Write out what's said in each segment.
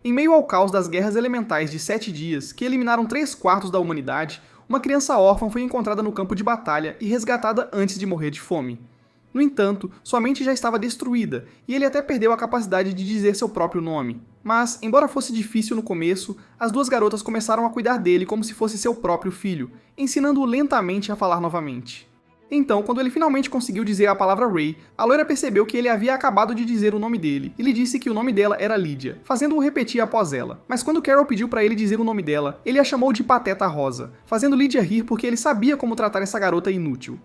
Em meio ao caos das guerras elementais de 7 dias, que eliminaram 3/4 da humanidade, uma criança órfã foi encontrada no campo de batalha e resgatada antes de morrer de fome. No entanto, sua mente já estava destruída, e ele até perdeu a capacidade de dizer seu próprio nome. Mas, embora fosse difícil no começo, as duas garotas começaram a cuidar dele como se fosse seu próprio filho, ensinando-o lentamente a falar novamente. Então, quando ele finalmente conseguiu dizer a palavra Ray, a loira percebeu que ele havia acabado de dizer o nome dele, e lhe disse que o nome dela era Lydia, fazendo-o repetir após ela. Mas quando Carol pediu para ele dizer o nome dela, ele a chamou de Pateta Rosa, fazendo Lydia rir porque ele sabia como tratar essa garota inútil.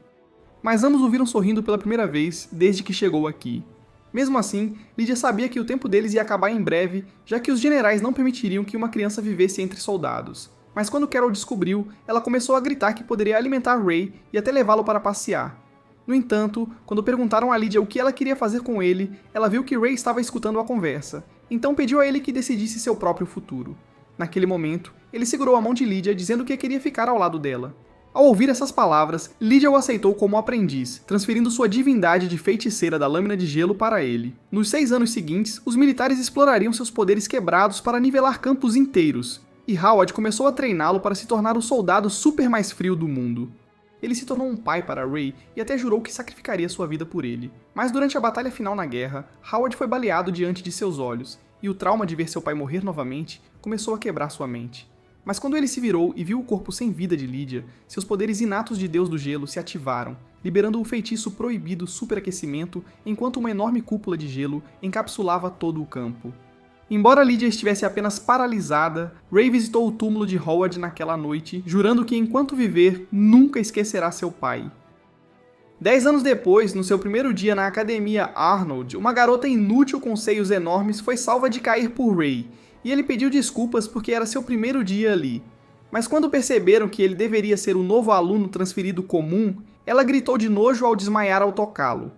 Mas ambos o viram sorrindo pela primeira vez desde que chegou aqui. Mesmo assim, Lydia sabia que o tempo deles ia acabar em breve, já que os generais não permitiriam que uma criança vivesse entre soldados. Mas quando Carol descobriu, ela começou a gritar que poderia alimentar Ray e até levá-lo para passear. No entanto, quando perguntaram a Lydia o que ela queria fazer com ele, ela viu que Ray estava escutando a conversa, então pediu a ele que decidisse seu próprio futuro. Naquele momento, ele segurou a mão de Lydia dizendo que queria ficar ao lado dela. Ao ouvir essas palavras, Lydia o aceitou como aprendiz, transferindo sua divindade de feiticeira da lâmina de gelo para ele. Nos 6 anos seguintes, os militares explorariam seus poderes quebrados para nivelar campos inteiros, e Howard começou a treiná-lo para se tornar o soldado super mais frio do mundo. Ele se tornou um pai para Ray e até jurou que sacrificaria sua vida por ele. Mas durante a batalha final na guerra, Howard foi baleado diante de seus olhos, e o trauma de ver seu pai morrer novamente começou a quebrar sua mente. Mas quando ele se virou e viu o corpo sem vida de Lydia, seus poderes inatos de Deus do Gelo se ativaram, liberando o feitiço proibido superaquecimento enquanto uma enorme cúpula de gelo encapsulava todo o campo. Embora Lydia estivesse apenas paralisada, Ray visitou o túmulo de Howard naquela noite, jurando que enquanto viver, nunca esquecerá seu pai. 10 anos depois, no seu primeiro dia na Academia Arnold, uma garota inútil com seios enormes foi salva de cair por Ray, e ele pediu desculpas porque era seu primeiro dia ali. Mas quando perceberam que ele deveria ser o novo aluno transferido comum, ela gritou de nojo ao desmaiar ao tocá-lo.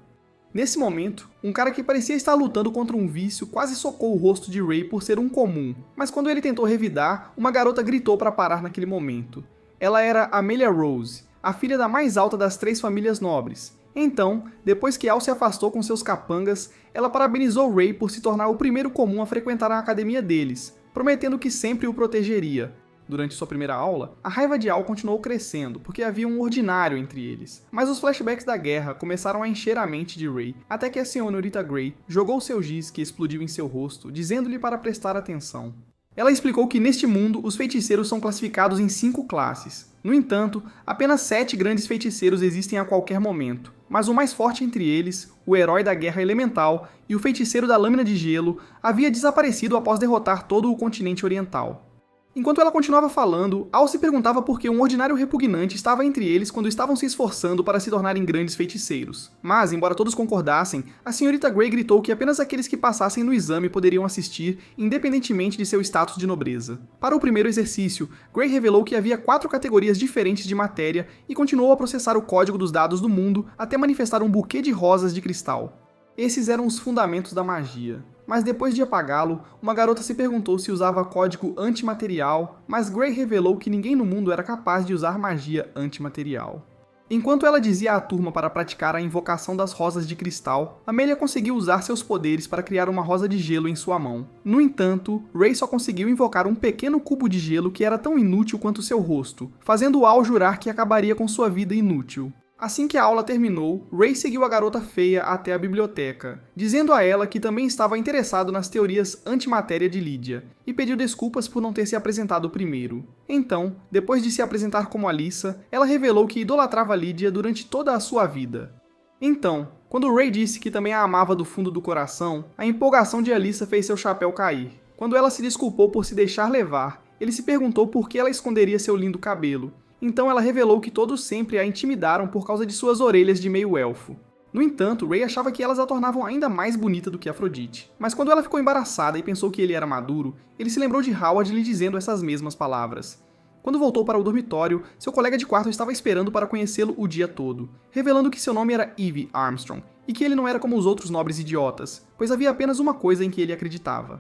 Nesse momento, um cara que parecia estar lutando contra um vício quase socou o rosto de Ray por ser um comum, mas quando ele tentou revidar, uma garota gritou para parar naquele momento. Ela era Amelia Rose, a filha da mais alta das 3 famílias nobres. Então, depois que Al se afastou com seus capangas, ela parabenizou Ray por se tornar o primeiro comum a frequentar a academia deles, prometendo que sempre o protegeria. Durante sua primeira aula, a raiva de Al continuou crescendo, porque havia um ordinário entre eles. Mas os flashbacks da guerra começaram a encher a mente de Ray, até que a senhorita Grey jogou seu giz que explodiu em seu rosto, dizendo-lhe para prestar atenção. Ela explicou que neste mundo, os feiticeiros são classificados em 5 classes. No entanto, apenas 7 grandes feiticeiros existem a qualquer momento, mas o mais forte entre eles, o herói da guerra elemental e o feiticeiro da lâmina de gelo, havia desaparecido após derrotar todo o continente oriental. Enquanto ela continuava falando, Al se perguntava por que um ordinário repugnante estava entre eles quando estavam se esforçando para se tornarem grandes feiticeiros. Mas, embora todos concordassem, a senhorita Grey gritou que apenas aqueles que passassem no exame poderiam assistir, independentemente de seu status de nobreza. Para o primeiro exercício, Grey revelou que havia 4 categorias diferentes de matéria e continuou a processar o código dos dados do mundo até manifestar um buquê de rosas de cristal. Esses eram os fundamentos da magia. Mas depois de apagá-lo, uma garota se perguntou se usava código antimaterial, mas Grey revelou que ninguém no mundo era capaz de usar magia antimaterial. Enquanto ela dizia à turma para praticar a invocação das rosas de cristal, Amelia conseguiu usar seus poderes para criar uma rosa de gelo em sua mão. No entanto, Ray só conseguiu invocar um pequeno cubo de gelo que era tão inútil quanto seu rosto, fazendo Al jurar que acabaria com sua vida inútil. Assim que a aula terminou, Ray seguiu a garota feia até a biblioteca, dizendo a ela que também estava interessado nas teorias antimatéria de Lydia, e pediu desculpas por não ter se apresentado primeiro. Então, depois de se apresentar como Alyssa, ela revelou que idolatrava Lydia durante toda a sua vida. Então, quando Ray disse que também a amava do fundo do coração, a empolgação de Alyssa fez seu chapéu cair. Quando ela se desculpou por se deixar levar, ele se perguntou por que ela esconderia seu lindo cabelo. Então ela revelou que todos sempre a intimidaram por causa de suas orelhas de meio-elfo. No entanto, Ray achava que elas a tornavam ainda mais bonita do que Afrodite. Mas quando ela ficou embaraçada e pensou que ele era maduro, ele se lembrou de Howard lhe dizendo essas mesmas palavras. Quando voltou para o dormitório, seu colega de quarto estava esperando para conhecê-lo o dia todo, revelando que seu nome era Eve Armstrong, e que ele não era como os outros nobres idiotas, pois havia apenas uma coisa em que ele acreditava.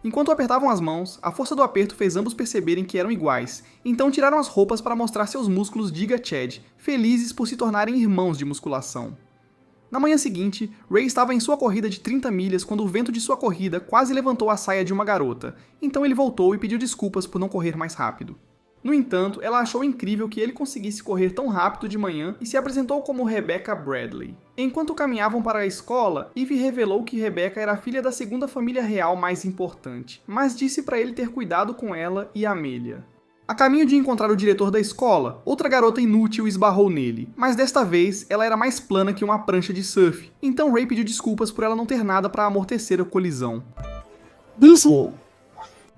Enquanto apertavam as mãos, a força do aperto fez ambos perceberem que eram iguais, então tiraram as roupas para mostrar seus músculos Giga Chad, felizes por se tornarem irmãos de musculação. Na manhã seguinte, Ray estava em sua corrida de 30 milhas quando o vento de sua corrida quase levantou a saia de uma garota, então ele voltou e pediu desculpas por não correr mais rápido. No entanto, ela achou incrível que ele conseguisse correr tão rápido de manhã e se apresentou como Rebecca Bradley. Enquanto caminhavam para a escola, Eve revelou que Rebecca era a filha da segunda família real mais importante, mas disse para ele ter cuidado com ela e Amelia. A caminho de encontrar o diretor da escola, outra garota inútil esbarrou nele, mas desta vez ela era mais plana que uma prancha de surf, então Ray pediu desculpas por ela não ter nada para amortecer a colisão.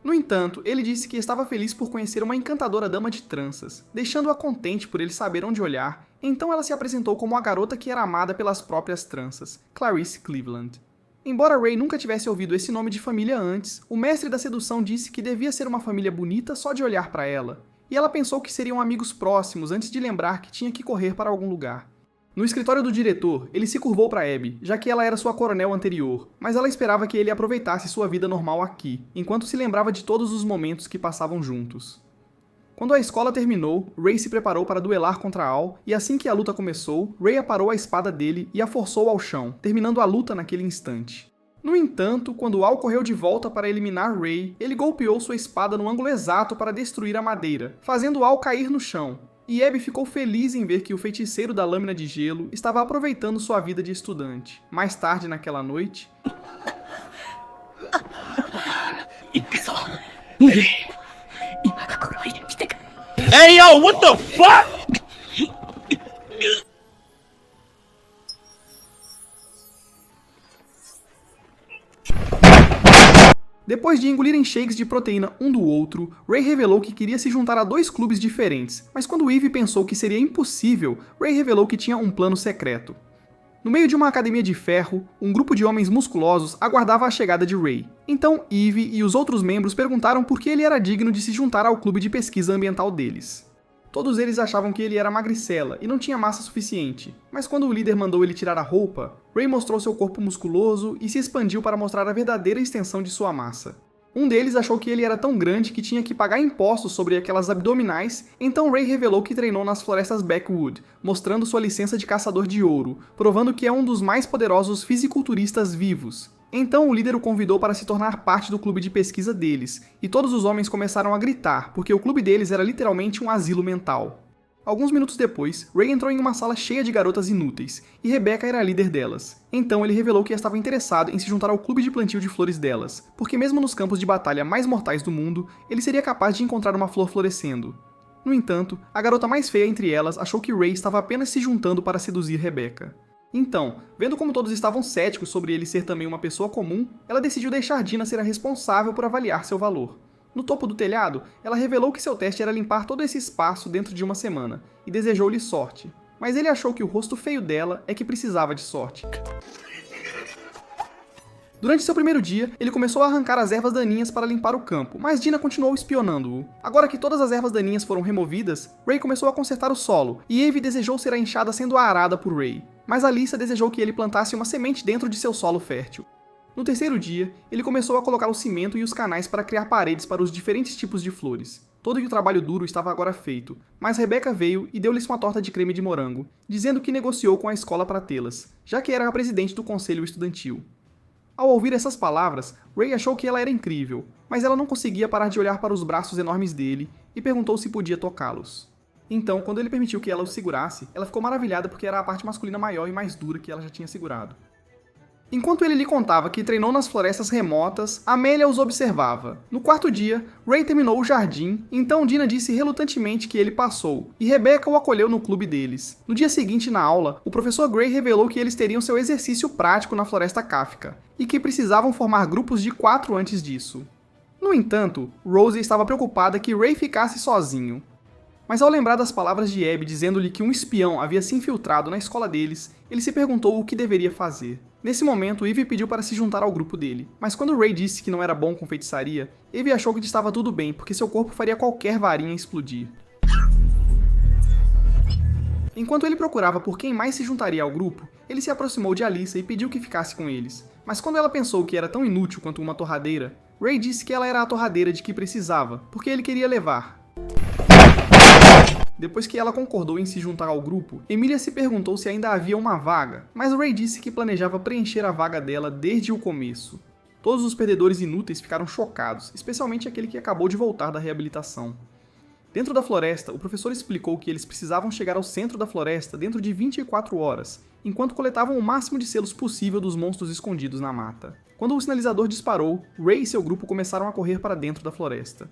No entanto, ele disse que estava feliz por conhecer uma encantadora dama de tranças, deixando-a contente por ele saber onde olhar, então ela se apresentou como a garota que era amada pelas próprias tranças, Clarice Cleveland. Embora Ray nunca tivesse ouvido esse nome de família antes, o mestre da sedução disse que devia ser uma família bonita só de olhar para ela, e ela pensou que seriam amigos próximos antes de lembrar que tinha que correr para algum lugar. No escritório do diretor, ele se curvou para Abby, já que ela era sua coronel anterior, mas ela esperava que ele aproveitasse sua vida normal aqui, enquanto se lembrava de todos os momentos que passavam juntos. Quando a escola terminou, Ray se preparou para duelar contra Al, e assim que a luta começou, Ray aparou a espada dele e a forçou ao chão, terminando a luta naquele instante. No entanto, quando Al correu de volta para eliminar Ray, ele golpeou sua espada no ângulo exato para destruir a madeira, fazendo Al cair no chão. E Abby ficou feliz em ver que o feiticeiro da lâmina de gelo estava aproveitando sua vida de estudante. Mais tarde naquela noite... Hey yo, what the fuck? Depois de engolirem shakes de proteína um do outro, Ray revelou que queria se juntar a 2 clubes diferentes, mas quando Eve pensou que seria impossível, Ray revelou que tinha um plano secreto. No meio de uma academia de ferro, um grupo de homens musculosos aguardava a chegada de Ray. Então Eve e os outros membros perguntaram por que ele era digno de se juntar ao clube de pesquisa ambiental deles. Todos eles achavam que ele era magricela e não tinha massa suficiente, mas quando o líder mandou ele tirar a roupa, Ray mostrou seu corpo musculoso e se expandiu para mostrar a verdadeira extensão de sua massa. Um deles achou que ele era tão grande que tinha que pagar impostos sobre aquelas abdominais, então Ray revelou que treinou nas florestas Backwood, mostrando sua licença de caçador de ouro, provando que é um dos mais poderosos fisiculturistas vivos. Então o líder o convidou para se tornar parte do clube de pesquisa deles, e todos os homens começaram a gritar, porque o clube deles era literalmente um asilo mental. Alguns minutos depois, Ray entrou em uma sala cheia de garotas inúteis, e Rebecca era a líder delas. Então ele revelou que estava interessado em se juntar ao clube de plantio de flores delas, porque mesmo nos campos de batalha mais mortais do mundo, ele seria capaz de encontrar uma flor florescendo. No entanto, a garota mais feia entre elas achou que Ray estava apenas se juntando para seduzir Rebecca. Então, vendo como todos estavam céticos sobre ele ser também uma pessoa comum, ela decidiu deixar Dina ser a responsável por avaliar seu valor. No topo do telhado, ela revelou que seu teste era limpar todo esse espaço dentro de uma semana, e desejou-lhe sorte. Mas ele achou que o rosto feio dela é que precisava de sorte. Durante seu primeiro dia, ele começou a arrancar as ervas daninhas para limpar o campo, mas Dina continuou espionando-o. Agora que todas as ervas daninhas foram removidas, Ray começou a consertar o solo, e Eve desejou ser a enxada sendo arada por Ray. Mas Alyssa desejou que ele plantasse uma semente dentro de seu solo fértil. No terceiro dia, ele começou a colocar o cimento e os canais para criar paredes para os diferentes tipos de flores. Todo o trabalho duro estava agora feito, mas Rebecca veio e deu-lhes uma torta de creme de morango, dizendo que negociou com a escola para tê-las, já que era a presidente do conselho estudantil. Ao ouvir essas palavras, Ray achou que ela era incrível, mas ela não conseguia parar de olhar para os braços enormes dele e perguntou se podia tocá-los. Então, quando ele permitiu que ela os segurasse, ela ficou maravilhada porque era a parte masculina maior e mais dura que ela já tinha segurado. Enquanto ele lhe contava que treinou nas florestas remotas, Amelia os observava. No quarto dia, Ray terminou o jardim, então Dina disse relutantemente que ele passou, e Rebecca o acolheu no clube deles. No dia seguinte, na aula, o professor Gray revelou que eles teriam seu exercício prático na floresta Kafka, e que precisavam formar grupos de 4 antes disso. No entanto, Rosie estava preocupada que Ray ficasse sozinho. Mas ao lembrar das palavras de Abby dizendo-lhe que um espião havia se infiltrado na escola deles, ele se perguntou o que deveria fazer. Nesse momento, Eve pediu para se juntar ao grupo dele, mas quando Ray disse que não era bom com feitiçaria, Eve achou que estava tudo bem, porque seu corpo faria qualquer varinha explodir. Enquanto ele procurava por quem mais se juntaria ao grupo, ele se aproximou de Alyssa e pediu que ficasse com eles. Mas quando ela pensou que era tão inútil quanto uma torradeira, Ray disse que ela era a torradeira de que precisava, porque ele queria levar. Depois que ela concordou em se juntar ao grupo, Emilia se perguntou se ainda havia uma vaga, mas Ray disse que planejava preencher a vaga dela desde o começo. Todos os perdedores inúteis ficaram chocados, especialmente aquele que acabou de voltar da reabilitação. Dentro da floresta, o professor explicou que eles precisavam chegar ao centro da floresta dentro de 24 horas, enquanto coletavam o máximo de selos possível dos monstros escondidos na mata. Quando o sinalizador disparou, Ray e seu grupo começaram a correr para dentro da floresta.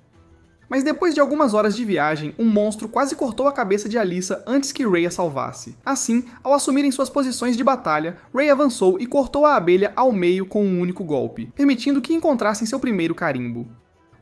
Mas depois de algumas horas de viagem, um monstro quase cortou a cabeça de Alyssa antes que Ray a salvasse. Assim, ao assumirem suas posições de batalha, Ray avançou e cortou a abelha ao meio com um único golpe, permitindo que encontrassem seu primeiro carimbo.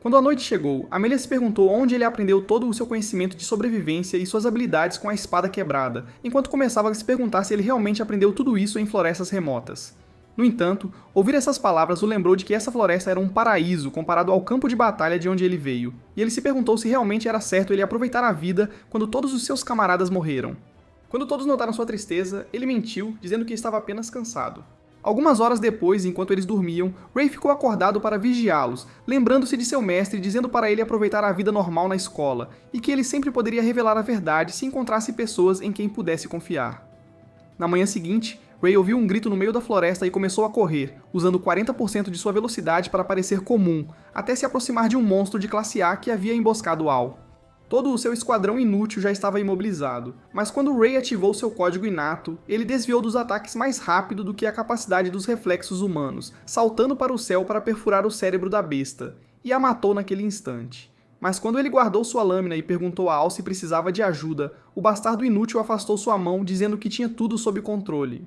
Quando a noite chegou, Amelia se perguntou onde ele aprendeu todo o seu conhecimento de sobrevivência e suas habilidades com a espada quebrada, enquanto começava a se perguntar se ele realmente aprendeu tudo isso em florestas remotas. No entanto, ouvir essas palavras o lembrou de que essa floresta era um paraíso comparado ao campo de batalha de onde ele veio, e ele se perguntou se realmente era certo ele aproveitar a vida quando todos os seus camaradas morreram. Quando todos notaram sua tristeza, ele mentiu, dizendo que estava apenas cansado. Algumas horas depois, enquanto eles dormiam, Ray ficou acordado para vigiá-los, lembrando-se de seu mestre e dizendo para ele aproveitar a vida normal na escola, e que ele sempre poderia revelar a verdade se encontrasse pessoas em quem pudesse confiar. Na manhã seguinte, Ray ouviu um grito no meio da floresta e começou a correr, usando 40% de sua velocidade para parecer comum, até se aproximar de um monstro de classe A que havia emboscado Al. Todo o seu esquadrão inútil já estava imobilizado, mas quando Ray ativou seu código inato, ele desviou dos ataques mais rápido do que a capacidade dos reflexos humanos, saltando para o céu para perfurar o cérebro da besta, e a matou naquele instante. Mas quando ele guardou sua lâmina e perguntou a Al se precisava de ajuda, o bastardo inútil afastou sua mão, dizendo que tinha tudo sob controle.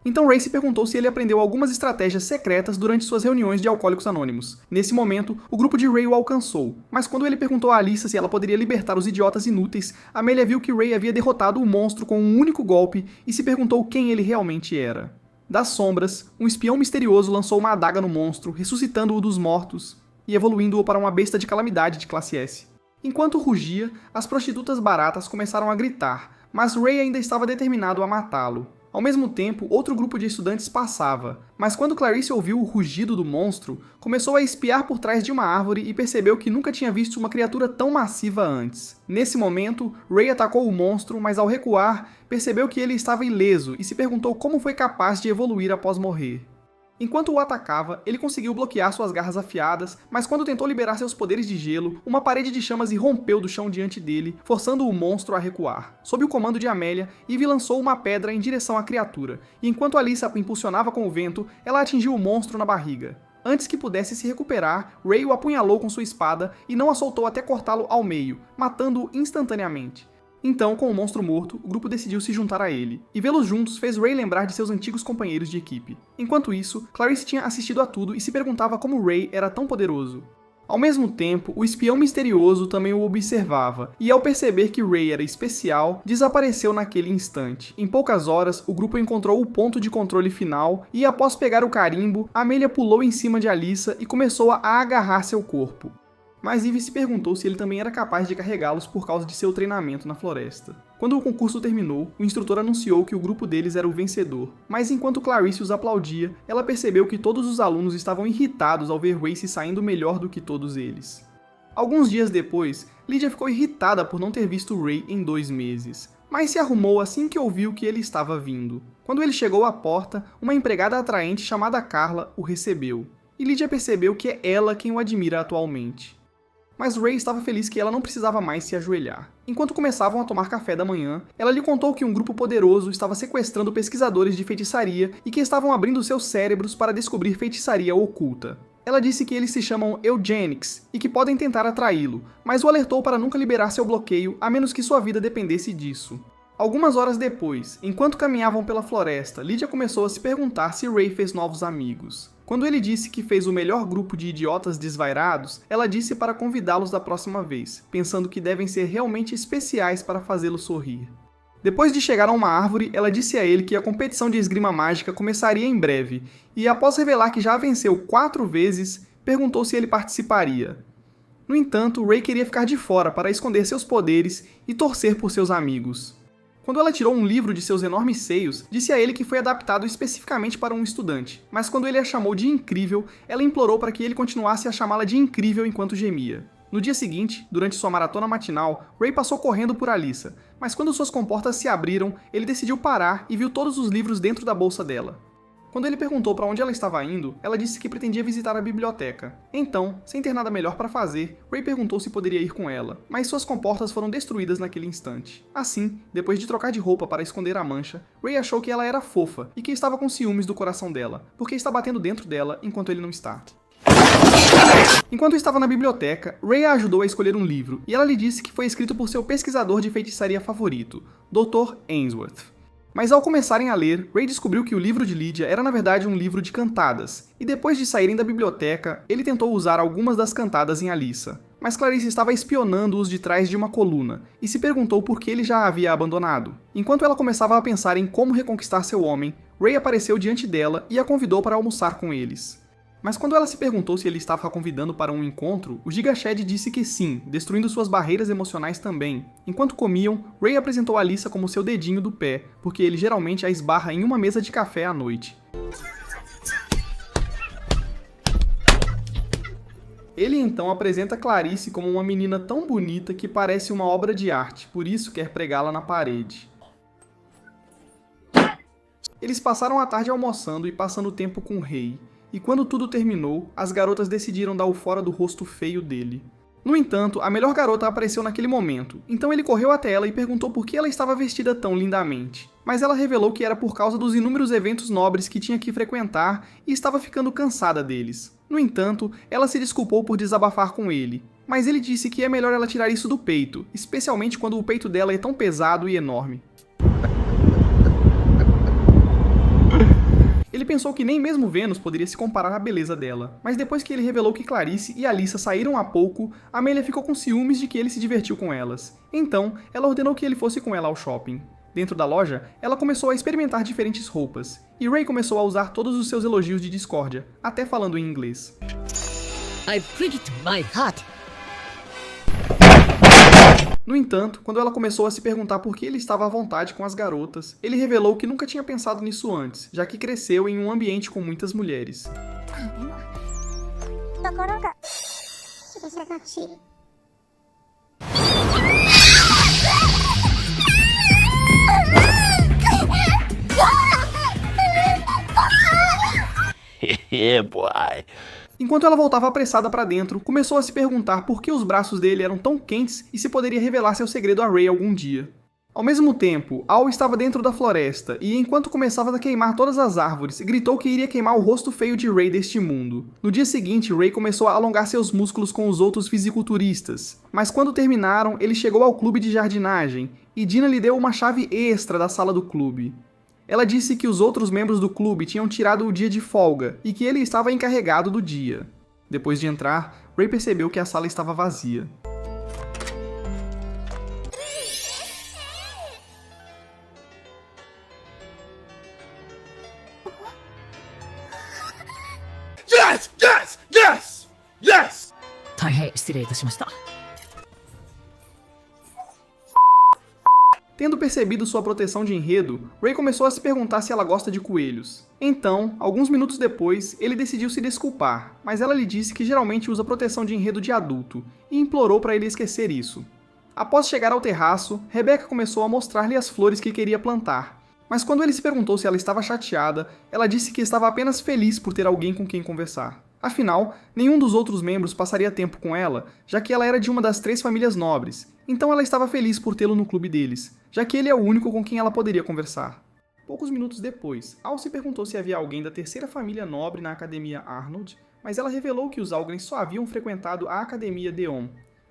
Então Ray se perguntou se ele aprendeu algumas estratégias secretas durante suas reuniões de Alcoólicos Anônimos. Nesse momento, o grupo de Ray o alcançou, mas quando ele perguntou a Alyssa se ela poderia libertar os idiotas inúteis, Amelia viu que Ray havia derrotado o monstro com um único golpe e se perguntou quem ele realmente era. Das sombras, um espião misterioso lançou uma adaga no monstro, ressuscitando-o dos mortos e evoluindo-o para uma besta de calamidade de classe S. Enquanto rugia, as prostitutas baratas começaram a gritar, mas Ray ainda estava determinado a matá-lo. Ao mesmo tempo, outro grupo de estudantes passava, mas quando Clarice ouviu o rugido do monstro, começou a espiar por trás de uma árvore e percebeu que nunca tinha visto uma criatura tão massiva antes. Nesse momento, Ray atacou o monstro, mas ao recuar, percebeu que ele estava ileso e se perguntou como foi capaz de evoluir após morrer. Enquanto o atacava, ele conseguiu bloquear suas garras afiadas, mas quando tentou liberar seus poderes de gelo, uma parede de chamas irrompeu do chão diante dele, forçando o monstro a recuar. Sob o comando de Amelia, Ivy lançou uma pedra em direção à criatura, e enquanto Alyssa impulsionava com o vento, ela atingiu o monstro na barriga. Antes que pudesse se recuperar, Ray o apunhalou com sua espada e não a soltou até cortá-lo ao meio, matando-o instantaneamente. Então, com o monstro morto, o grupo decidiu se juntar a ele, e vê-los juntos fez Ray lembrar de seus antigos companheiros de equipe. Enquanto isso, Clarice tinha assistido a tudo e se perguntava como Ray era tão poderoso. Ao mesmo tempo, o espião misterioso também o observava, e ao perceber que Ray era especial, desapareceu naquele instante. Em poucas horas, o grupo encontrou o ponto de controle final, e após pegar o carimbo, Amelia pulou em cima de Alyssa e começou a agarrar seu corpo. Mas Ivy se perguntou se ele também era capaz de carregá-los por causa de seu treinamento na floresta. Quando o concurso terminou, o instrutor anunciou que o grupo deles era o vencedor, mas enquanto Clarice os aplaudia, ela percebeu que todos os alunos estavam irritados ao ver Ray se saindo melhor do que todos eles. Alguns dias depois, Lydia ficou irritada por não ter visto Ray em 2 meses, mas se arrumou assim que ouviu que ele estava vindo. Quando ele chegou à porta, uma empregada atraente chamada Carla o recebeu, e Lydia percebeu que é ela quem o admira atualmente. Mas Ray estava feliz que ela não precisava mais se ajoelhar. Enquanto começavam a tomar café da manhã, ela lhe contou que um grupo poderoso estava sequestrando pesquisadores de feitiçaria e que estavam abrindo seus cérebros para descobrir feitiçaria oculta. Ela disse que eles se chamam Eugenics e que podem tentar atraí-lo, mas o alertou para nunca liberar seu bloqueio a menos que sua vida dependesse disso. Algumas horas depois, enquanto caminhavam pela floresta, Lydia começou a se perguntar se Ray fez novos amigos. Quando ele disse que fez o melhor grupo de idiotas desvairados, ela disse para convidá-los da próxima vez, pensando que devem ser realmente especiais para fazê-lo sorrir. Depois de chegar a uma árvore, ela disse a ele que a competição de esgrima mágica começaria em breve, e após revelar que já a venceu 4 vezes, perguntou se ele participaria. No entanto, Ray queria ficar de fora para esconder seus poderes e torcer por seus amigos. Quando ela tirou um livro de seus enormes seios, disse a ele que foi adaptado especificamente para um estudante, mas quando ele a chamou de incrível, ela implorou para que ele continuasse a chamá-la de incrível enquanto gemia. No dia seguinte, durante sua maratona matinal, Ray passou correndo por Alyssa, mas quando suas comportas se abriram, ele decidiu parar e viu todos os livros dentro da bolsa dela. Quando ele perguntou para onde ela estava indo, ela disse que pretendia visitar a biblioteca. Então, sem ter nada melhor para fazer, Ray perguntou se poderia ir com ela, mas suas comportas foram destruídas naquele instante. Assim, depois de trocar de roupa para esconder a mancha, Ray achou que ela era fofa e que estava com ciúmes do coração dela, porque está batendo dentro dela enquanto ele não está. Enquanto estava na biblioteca, Ray a ajudou a escolher um livro, e ela lhe disse que foi escrito por seu pesquisador de feitiçaria favorito, Dr. Ainsworth. Mas ao começarem a ler, Ray descobriu que o livro de Lydia era na verdade um livro de cantadas, e depois de saírem da biblioteca, ele tentou usar algumas das cantadas em Alyssa. Mas Clarice estava espionando-os de trás de uma coluna, e se perguntou por que ele já a havia abandonado. Enquanto ela começava a pensar em como reconquistar seu homem, Ray apareceu diante dela e a convidou para almoçar com eles. Mas quando ela se perguntou se ele estava a convidando para um encontro, o Giga Chad disse que sim, destruindo suas barreiras emocionais também. Enquanto comiam, Ray apresentou a Alyssa como seu dedinho do pé, porque ele geralmente a esbarra em uma mesa de café à noite. Ele então apresenta Clarice como uma menina tão bonita que parece uma obra de arte, por isso quer pregá-la na parede. Eles passaram a tarde almoçando e passando tempo com o rei. E quando tudo terminou, as garotas decidiram dar o fora do rosto feio dele. No entanto, a melhor garota apareceu naquele momento, então ele correu até ela e perguntou por que ela estava vestida tão lindamente. Mas ela revelou que era por causa dos inúmeros eventos nobres que tinha que frequentar e estava ficando cansada deles. No entanto, ela se desculpou por desabafar com ele, mas ele disse que é melhor ela tirar isso do peito, especialmente quando o peito dela é tão pesado e enorme. Ele pensou que nem mesmo Vênus poderia se comparar à beleza dela, mas depois que ele revelou que Clarice e Alyssa saíram há pouco, Amelia ficou com ciúmes de que ele se divertiu com elas. Então, ela ordenou que ele fosse com ela ao shopping. Dentro da loja, ela começou a experimentar diferentes roupas, e Ray começou a usar todos os seus elogios de discórdia, até falando em inglês. I bring it my heart. No entanto, quando ela começou a se perguntar por que ele estava à vontade com as garotas, ele revelou que nunca tinha pensado nisso antes, já que cresceu em um ambiente com muitas mulheres. Yeah, boy. Enquanto ela voltava apressada para dentro, começou a se perguntar por que os braços dele eram tão quentes e se poderia revelar seu segredo a Ray algum dia. Ao mesmo tempo, Al estava dentro da floresta e, enquanto começava a queimar todas as árvores, gritou que iria queimar o rosto feio de Ray deste mundo. No dia seguinte, Ray começou a alongar seus músculos com os outros fisiculturistas, mas quando terminaram, ele chegou ao clube de jardinagem e Dina lhe deu uma chave extra da sala do clube. Ela disse que os outros membros do clube tinham tirado o dia de folga e que ele estava encarregado do dia. Depois de entrar, Ray percebeu que a sala estava vazia. Yes! Yes! Yes! Yes! 大変失礼いたしました。 Tendo percebido sua proteção de enredo, Ray começou a se perguntar se ela gosta de coelhos. Então, alguns minutos depois, ele decidiu se desculpar, mas ela lhe disse que geralmente usa proteção de enredo de adulto, e implorou para ele esquecer isso. Após chegar ao terraço, Rebecca começou a mostrar-lhe as flores que queria plantar. Mas quando ele se perguntou se ela estava chateada, ela disse que estava apenas feliz por ter alguém com quem conversar. Afinal, nenhum dos outros membros passaria tempo com ela, já que ela era de uma das 3 famílias nobres, então ela estava feliz por tê-lo no clube deles, já que ele é o único com quem ela poderia conversar. Poucos minutos depois, Al se perguntou se havia alguém da 3ª família nobre na Academia Arnold, mas ela revelou que os Algrens só haviam frequentado a Academia Deon.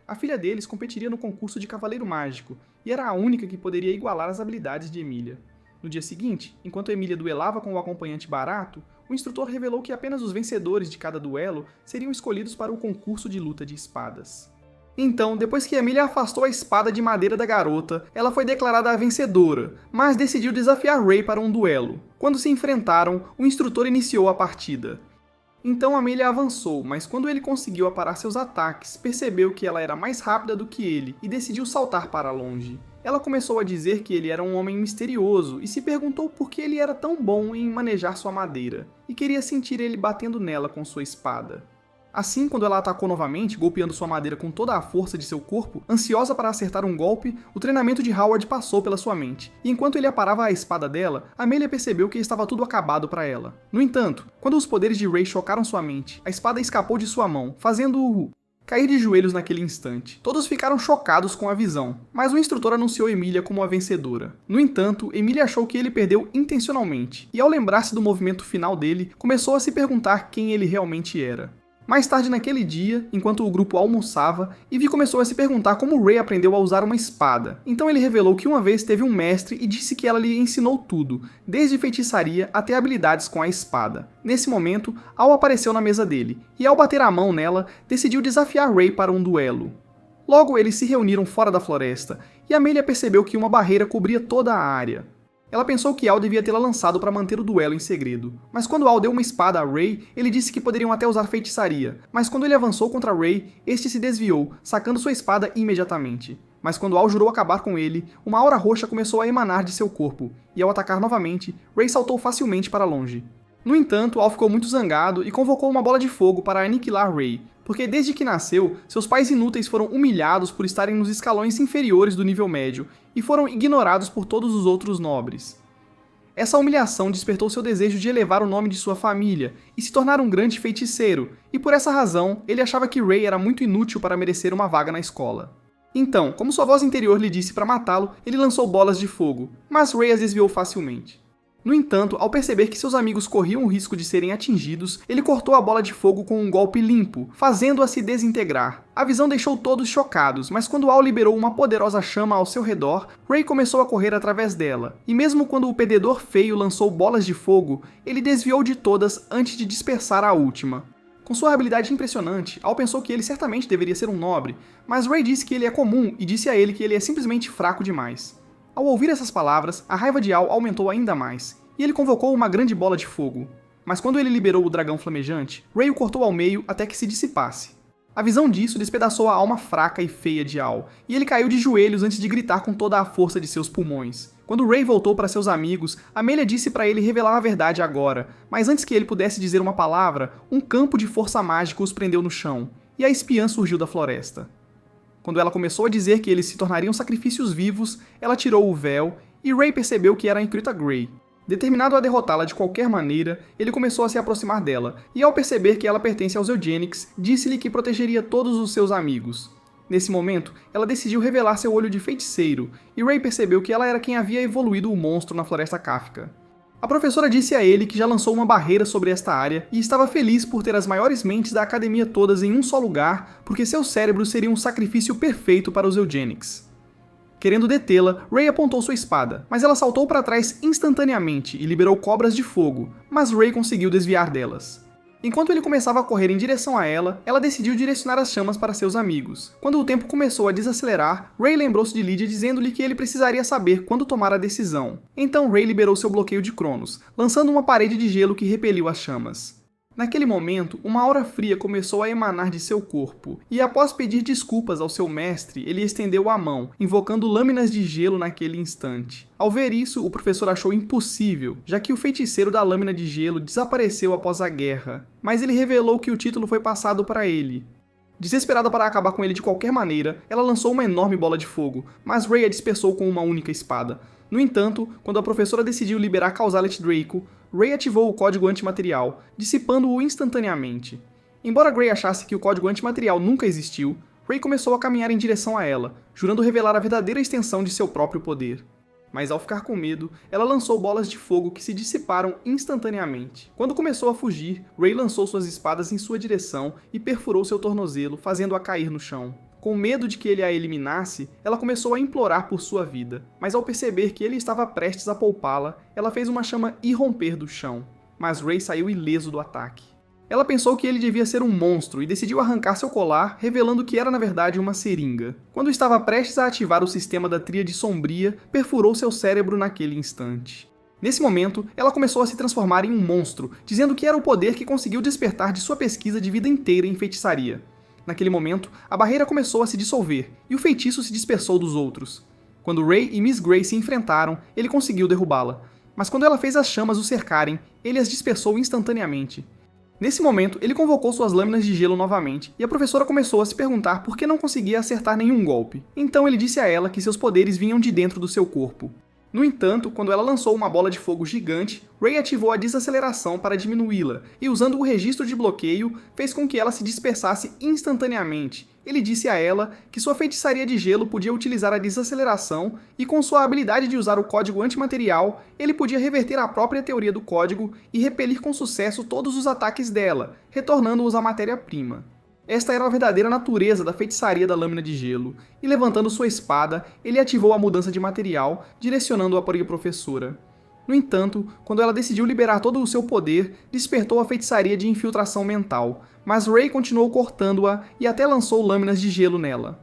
A filha deles competiria no concurso de Cavaleiro Mágico, e era a única que poderia igualar as habilidades de Emilia. No dia seguinte, enquanto Emilia duelava com o acompanhante Barato, o instrutor revelou que apenas os vencedores de cada duelo seriam escolhidos para o concurso de luta de espadas. Então, depois que Emilia afastou a espada de madeira da garota, ela foi declarada a vencedora, mas decidiu desafiar Ray para um duelo. Quando se enfrentaram, o instrutor iniciou a partida. Então Amelia avançou, mas quando ele conseguiu aparar seus ataques, percebeu que ela era mais rápida do que ele e decidiu saltar para longe. Ela começou a dizer que ele era um homem misterioso e se perguntou por que ele era tão bom em manejar sua madeira, e queria sentir ele batendo nela com sua espada. Assim, quando ela atacou novamente, golpeando sua madeira com toda a força de seu corpo, ansiosa para acertar um golpe, o treinamento de Howard passou pela sua mente. E enquanto ele aparava a espada dela, Amelia percebeu que estava tudo acabado para ela. No entanto, quando os poderes de Ray chocaram sua mente, a espada escapou de sua mão, fazendo-o cair de joelhos naquele instante. Todos ficaram chocados com a visão, mas o instrutor anunciou Emilia como a vencedora. No entanto, Emilia achou que ele perdeu intencionalmente, e ao lembrar-se do movimento final dele, começou a se perguntar quem ele realmente era. Mais tarde naquele dia, enquanto o grupo almoçava, Ivy começou a se perguntar como Ray aprendeu a usar uma espada. Então ele revelou que uma vez teve um mestre e disse que ela lhe ensinou tudo, desde feitiçaria até habilidades com a espada. Nesse momento, Al apareceu na mesa dele, e ao bater a mão nela, decidiu desafiar Ray para um duelo. Logo, eles se reuniram fora da floresta, e Amelia percebeu que uma barreira cobria toda a área. Ela pensou que Al devia tê-la lançado para manter o duelo em segredo, mas quando Al deu uma espada a Ray, ele disse que poderiam até usar feitiçaria, mas quando ele avançou contra Ray, este se desviou, sacando sua espada imediatamente. Mas quando Al jurou acabar com ele, uma aura roxa começou a emanar de seu corpo, e ao atacar novamente, Ray saltou facilmente para longe. No entanto, Al ficou muito zangado e convocou uma bola de fogo para aniquilar Ray, porque desde que nasceu, seus pais inúteis foram humilhados por estarem nos escalões inferiores do nível médio e foram ignorados por todos os outros nobres. Essa humilhação despertou seu desejo de elevar o nome de sua família e se tornar um grande feiticeiro, e por essa razão, ele achava que Ray era muito inútil para merecer uma vaga na escola. Então, como sua voz interior lhe disse para matá-lo, ele lançou bolas de fogo, mas Ray as desviou facilmente. No entanto, ao perceber que seus amigos corriam o risco de serem atingidos, ele cortou a bola de fogo com um golpe limpo, fazendo-a se desintegrar. A visão deixou todos chocados, mas quando Al liberou uma poderosa chama ao seu redor, Ray começou a correr através dela, e mesmo quando o perdedor feio lançou bolas de fogo, ele desviou de todas antes de dispersar a última. Com sua habilidade impressionante, Al pensou que ele certamente deveria ser um nobre, mas Ray disse que ele é comum e disse a ele que ele é simplesmente fraco demais. Ao ouvir essas palavras, a raiva de Al aumentou ainda mais, e ele convocou uma grande bola de fogo. Mas quando ele liberou o dragão flamejante, Ray o cortou ao meio até que se dissipasse. A visão disso despedaçou a alma fraca e feia de Al, e ele caiu de joelhos antes de gritar com toda a força de seus pulmões. Quando Ray voltou para seus amigos, Amelia disse para ele revelar a verdade agora, mas antes que ele pudesse dizer uma palavra, um campo de força mágica os prendeu no chão, e a espiã surgiu da floresta. Quando ela começou a dizer que eles se tornariam sacrifícios vivos, ela tirou o véu, e Ray percebeu que era a Incrita Grey. Determinado a derrotá-la de qualquer maneira, ele começou a se aproximar dela, e ao perceber que ela pertence aos Eugenics, disse-lhe que protegeria todos os seus amigos. Nesse momento, ela decidiu revelar seu olho de feiticeiro, e Ray percebeu que ela era quem havia evoluído o monstro na Floresta Kafka. A professora disse a ele que já lançou uma barreira sobre esta área e estava feliz por ter as maiores mentes da academia todas em um só lugar, porque seu cérebro seria um sacrifício perfeito para os Eugenics. Querendo detê-la, Ray apontou sua espada, mas ela saltou para trás instantaneamente e liberou cobras de fogo, mas Ray conseguiu desviar delas. Enquanto ele começava a correr em direção a ela, ela decidiu direcionar as chamas para seus amigos. Quando o tempo começou a desacelerar, Ray lembrou-se de Lydia dizendo-lhe que ele precisaria saber quando tomar a decisão. Então Ray liberou seu bloqueio de Cronos, lançando uma parede de gelo que repeliu as chamas. Naquele momento, uma aura fria começou a emanar de seu corpo, e após pedir desculpas ao seu mestre, ele estendeu a mão, invocando lâminas de gelo naquele instante. Ao ver isso, o professor achou impossível, já que o feiticeiro da lâmina de gelo desapareceu após a guerra, mas ele revelou que o título foi passado para ele. Desesperada para acabar com ele de qualquer maneira, ela lançou uma enorme bola de fogo, mas Ray a dispersou com uma única espada. No entanto, quando a professora decidiu liberar Causalet Draco, Ray ativou o código antimaterial, dissipando-o instantaneamente. Embora Ray achasse que o código antimaterial nunca existiu, Ray começou a caminhar em direção a ela, jurando revelar a verdadeira extensão de seu próprio poder. Mas ao ficar com medo, ela lançou bolas de fogo que se dissiparam instantaneamente. Quando começou a fugir, Ray lançou suas espadas em sua direção e perfurou seu tornozelo, fazendo-a cair no chão. Com medo de que ele a eliminasse, ela começou a implorar por sua vida, mas ao perceber que ele estava prestes a poupá-la, ela fez uma chama irromper do chão. Mas Ray saiu ileso do ataque. Ela pensou que ele devia ser um monstro e decidiu arrancar seu colar, revelando que era na verdade uma seringa. Quando estava prestes a ativar o sistema da Tríade Sombria, perfurou seu cérebro naquele instante. Nesse momento, ela começou a se transformar em um monstro, dizendo que era o poder que conseguiu despertar de sua pesquisa de vida inteira em feitiçaria. Naquele momento, a barreira começou a se dissolver, e o feitiço se dispersou dos outros. Quando Ray e Miss Grey se enfrentaram, ele conseguiu derrubá-la. Mas quando ela fez as chamas o cercarem, ele as dispersou instantaneamente. Nesse momento, ele convocou suas lâminas de gelo novamente, e a professora começou a se perguntar por que não conseguia acertar nenhum golpe. Então ele disse a ela que seus poderes vinham de dentro do seu corpo. No entanto, quando ela lançou uma bola de fogo gigante, Ray ativou a desaceleração para diminuí-la, e usando o registro de bloqueio, fez com que ela se dispersasse instantaneamente. Ele disse a ela que sua feitiçaria de gelo podia utilizar a desaceleração e com sua habilidade de usar o código antimaterial, ele podia reverter a própria teoria do código e repelir com sucesso todos os ataques dela, retornando-os à matéria-prima. Esta era a verdadeira natureza da feitiçaria da lâmina de gelo, e levantando sua espada, ele ativou a mudança de material, direcionando-a para a professora. No entanto, quando ela decidiu liberar todo o seu poder, despertou a feitiçaria de infiltração mental, mas Ray continuou cortando-a e até lançou lâminas de gelo nela.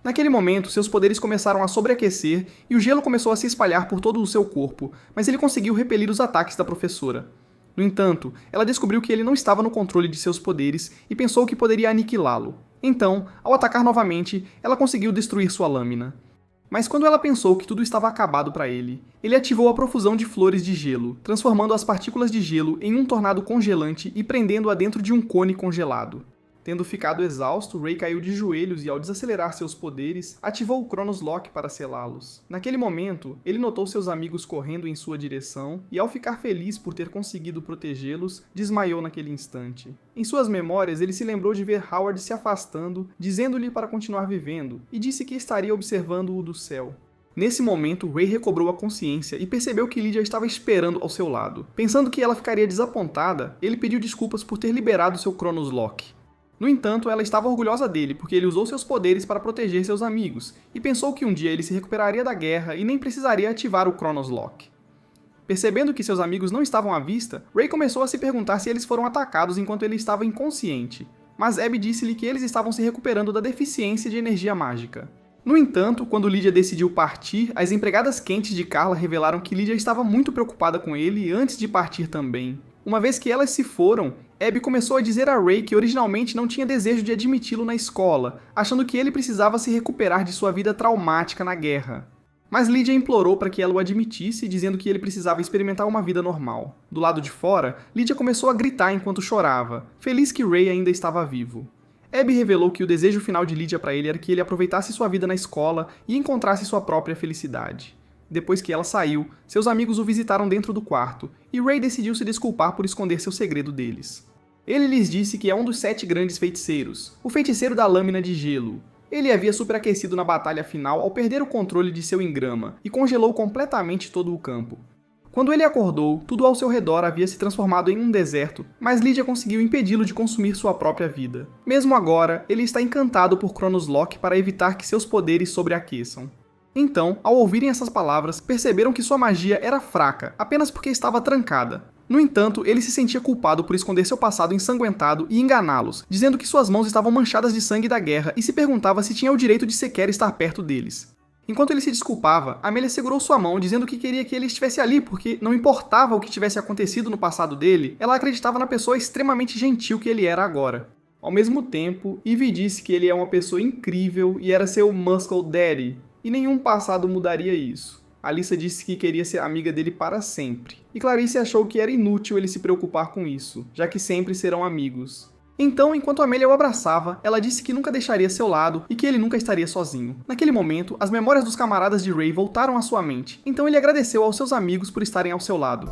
Naquele momento, seus poderes começaram a sobreaquecer e o gelo começou a se espalhar por todo o seu corpo, mas ele conseguiu repelir os ataques da professora. No entanto, ela descobriu que ele não estava no controle de seus poderes e pensou que poderia aniquilá-lo. Então, ao atacar novamente, ela conseguiu destruir sua lâmina. Mas quando ela pensou que tudo estava acabado para ele ativou a profusão de flores de gelo, transformando as partículas de gelo em um tornado congelante e prendendo-a dentro de um cone congelado. Tendo ficado exausto, Ray caiu de joelhos e, ao desacelerar seus poderes, ativou o Chronos Lock para selá-los. Naquele momento, ele notou seus amigos correndo em sua direção e, ao ficar feliz por ter conseguido protegê-los, desmaiou naquele instante. Em suas memórias, ele se lembrou de ver Howard se afastando, dizendo-lhe para continuar vivendo, e disse que estaria observando-o do céu. Nesse momento, Ray recobrou a consciência e percebeu que Lydia estava esperando ao seu lado. Pensando que ela ficaria desapontada, ele pediu desculpas por ter liberado seu Chronos Lock. No entanto, ela estava orgulhosa dele porque ele usou seus poderes para proteger seus amigos, e pensou que um dia ele se recuperaria da guerra e nem precisaria ativar o Chronos Lock. Percebendo que seus amigos não estavam à vista, Ray começou a se perguntar se eles foram atacados enquanto ele estava inconsciente, mas Abby disse-lhe que eles estavam se recuperando da deficiência de energia mágica. No entanto, quando Lydia decidiu partir, as empregadas quentes de Carla revelaram que Lydia estava muito preocupada com ele antes de partir também. Uma vez que elas se foram, Abby começou a dizer a Ray que originalmente não tinha desejo de admiti-lo na escola, achando que ele precisava se recuperar de sua vida traumática na guerra. Mas Lydia implorou para que ela o admitisse, dizendo que ele precisava experimentar uma vida normal. Do lado de fora, Lydia começou a gritar enquanto chorava, feliz que Ray ainda estava vivo. Abby revelou que o desejo final de Lydia para ele era que ele aproveitasse sua vida na escola e encontrasse sua própria felicidade. Depois que ela saiu, seus amigos o visitaram dentro do quarto, e Ray decidiu se desculpar por esconder seu segredo deles. Ele lhes disse que é um dos 7 grandes feiticeiros, o feiticeiro da lâmina de gelo. Ele havia superaquecido na batalha final ao perder o controle de seu engrama, e congelou completamente todo o campo. Quando ele acordou, tudo ao seu redor havia se transformado em um deserto, mas Lydia conseguiu impedi-lo de consumir sua própria vida. Mesmo agora, ele está encantado por Chronos Lock para evitar que seus poderes sobreaqueçam. Então, ao ouvirem essas palavras, perceberam que sua magia era fraca, apenas porque estava trancada. No entanto, ele se sentia culpado por esconder seu passado ensanguentado e enganá-los, dizendo que suas mãos estavam manchadas de sangue da guerra e se perguntava se tinha o direito de sequer estar perto deles. Enquanto ele se desculpava, Amelia segurou sua mão dizendo que queria que ele estivesse ali porque não importava o que tivesse acontecido no passado dele, ela acreditava na pessoa extremamente gentil que ele era agora. Ao mesmo tempo, Ivy disse que ele é uma pessoa incrível e era seu Muscle Daddy, e nenhum passado mudaria isso. Alyssa disse que queria ser amiga dele para sempre, e Clarice achou que era inútil ele se preocupar com isso, já que sempre serão amigos. Então, enquanto Amelia o abraçava, ela disse que nunca deixaria seu lado e que ele nunca estaria sozinho. Naquele momento, as memórias dos camaradas de Ray voltaram à sua mente, então ele agradeceu aos seus amigos por estarem ao seu lado.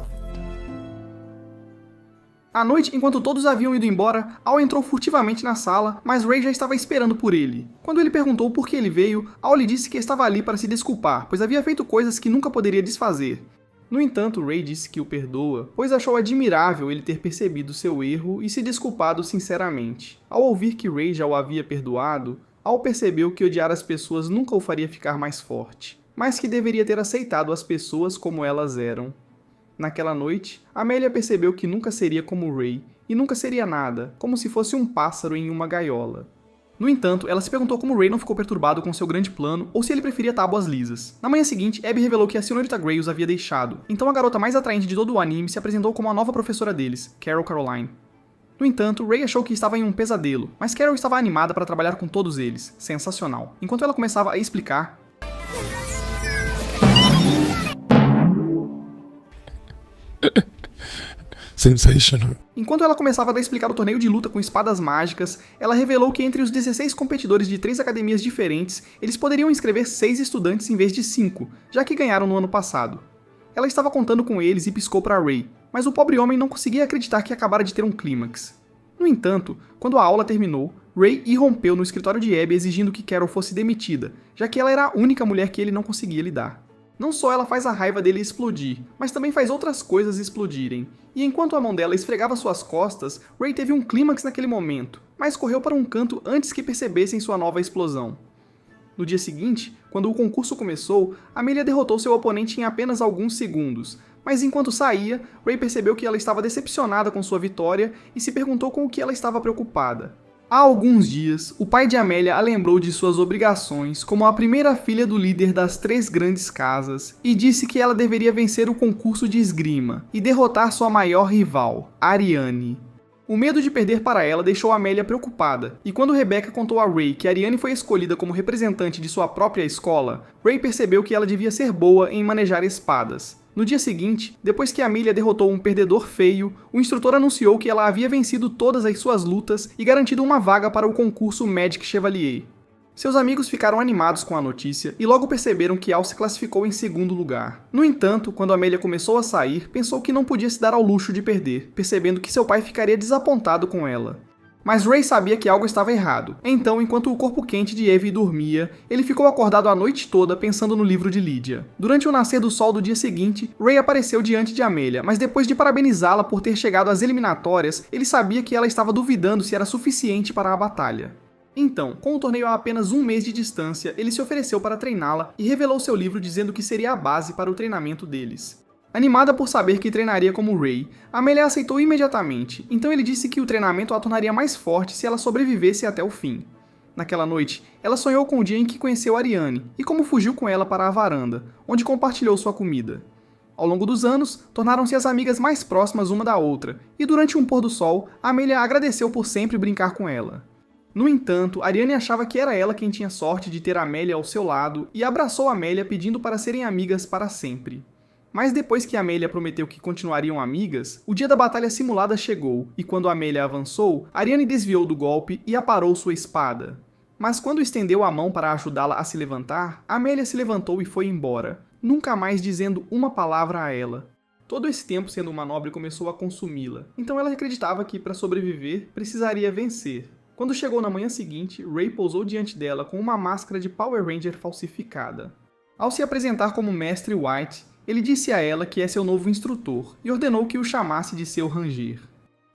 À noite, enquanto todos haviam ido embora, Al entrou furtivamente na sala, mas Ray já estava esperando por ele. Quando ele perguntou por que ele veio, Al lhe disse que estava ali para se desculpar, pois havia feito coisas que nunca poderia desfazer. No entanto, Ray disse que o perdoa, pois achou admirável ele ter percebido seu erro e se desculpado sinceramente. Ao ouvir que Ray já o havia perdoado, Al percebeu que odiar as pessoas nunca o faria ficar mais forte, mas que deveria ter aceitado as pessoas como elas eram. Naquela noite, Amelia percebeu que nunca seria como Ray, e nunca seria nada, como se fosse um pássaro em uma gaiola. No entanto, ela se perguntou como Ray não ficou perturbado com seu grande plano, ou se ele preferia tábuas lisas. Na manhã seguinte, Abby revelou que a Senhorita Grey os havia deixado, então a garota mais atraente de todo o anime se apresentou como a nova professora deles, Carol Caroline. No entanto, Ray achou que estava em um pesadelo, mas Carol estava animada para trabalhar com todos eles, sensacional. Enquanto ela começava a explicar, sensational. Enquanto ela começava a explicar o torneio de luta com espadas mágicas, ela revelou que entre os 16 competidores de 3 academias diferentes, eles poderiam inscrever 6 estudantes em vez de 5, já que ganharam no ano passado. Ela estava contando com eles e piscou para Ray, mas o pobre homem não conseguia acreditar que acabara de ter um clímax. No entanto, quando a aula terminou, Ray irrompeu no escritório de Abby exigindo que Carol fosse demitida, já que ela era a única mulher que ele não conseguia lidar. Não só ela faz a raiva dele explodir, mas também faz outras coisas explodirem. E enquanto a mão dela esfregava suas costas, Ray teve um clímax naquele momento, mas correu para um canto antes que percebessem sua nova explosão. No dia seguinte, quando o concurso começou, Amelia derrotou seu oponente em apenas alguns segundos, mas enquanto saía, Ray percebeu que ela estava decepcionada com sua vitória e se perguntou com o que ela estava preocupada. Há alguns dias, o pai de Amelia a lembrou de suas obrigações como a primeira filha do líder das 3 grandes casas e disse que ela deveria vencer o concurso de esgrima e derrotar sua maior rival, Ariane. O medo de perder para ela deixou Amelia preocupada, e quando Rebecca contou a Ray que Ariane foi escolhida como representante de sua própria escola, Ray percebeu que ela devia ser boa em manejar espadas. No dia seguinte, depois que Amelia derrotou um perdedor feio, o instrutor anunciou que ela havia vencido todas as suas lutas e garantido uma vaga para o concurso Magic Chevalier. Seus amigos ficaram animados com a notícia e logo perceberam que Al se classificou em segundo lugar. No entanto, quando Amelia começou a sair, pensou que não podia se dar ao luxo de perder, percebendo que seu pai ficaria desapontado com ela. Mas Ray sabia que algo estava errado, então enquanto o corpo quente de Evie dormia, ele ficou acordado a noite toda pensando no livro de Lydia. Durante o nascer do sol do dia seguinte, Ray apareceu diante de Amelia, mas depois de parabenizá-la por ter chegado às eliminatórias, ele sabia que ela estava duvidando se era suficiente para a batalha. Então, com o torneio a apenas um mês de distância, ele se ofereceu para treiná-la e revelou seu livro dizendo que seria a base para o treinamento deles. Animada por saber que treinaria como Ray, Amelia aceitou imediatamente, então ele disse que o treinamento a tornaria mais forte se ela sobrevivesse até o fim. Naquela noite, ela sonhou com o dia em que conheceu Ariane e como fugiu com ela para a varanda, onde compartilhou sua comida. Ao longo dos anos, tornaram-se as amigas mais próximas uma da outra, e durante um pôr do sol, Amelia agradeceu por sempre brincar com ela. No entanto, Ariane achava que era ela quem tinha sorte de ter Amelia ao seu lado e abraçou Amelia pedindo para serem amigas para sempre. Mas depois que Amelia prometeu que continuariam amigas, o dia da batalha simulada chegou, e quando Amelia avançou, Ariane desviou do golpe e aparou sua espada. Mas quando estendeu a mão para ajudá-la a se levantar, Amelia se levantou e foi embora, nunca mais dizendo uma palavra a ela. Todo esse tempo sendo uma nobre começou a consumi-la, então ela acreditava que, para sobreviver, precisaria vencer. Quando chegou na manhã seguinte, Ray pousou diante dela com uma máscara de Power Ranger falsificada. Ao se apresentar como Mestre White, ele disse a ela que é seu novo instrutor e ordenou que o chamasse de seu Ranger.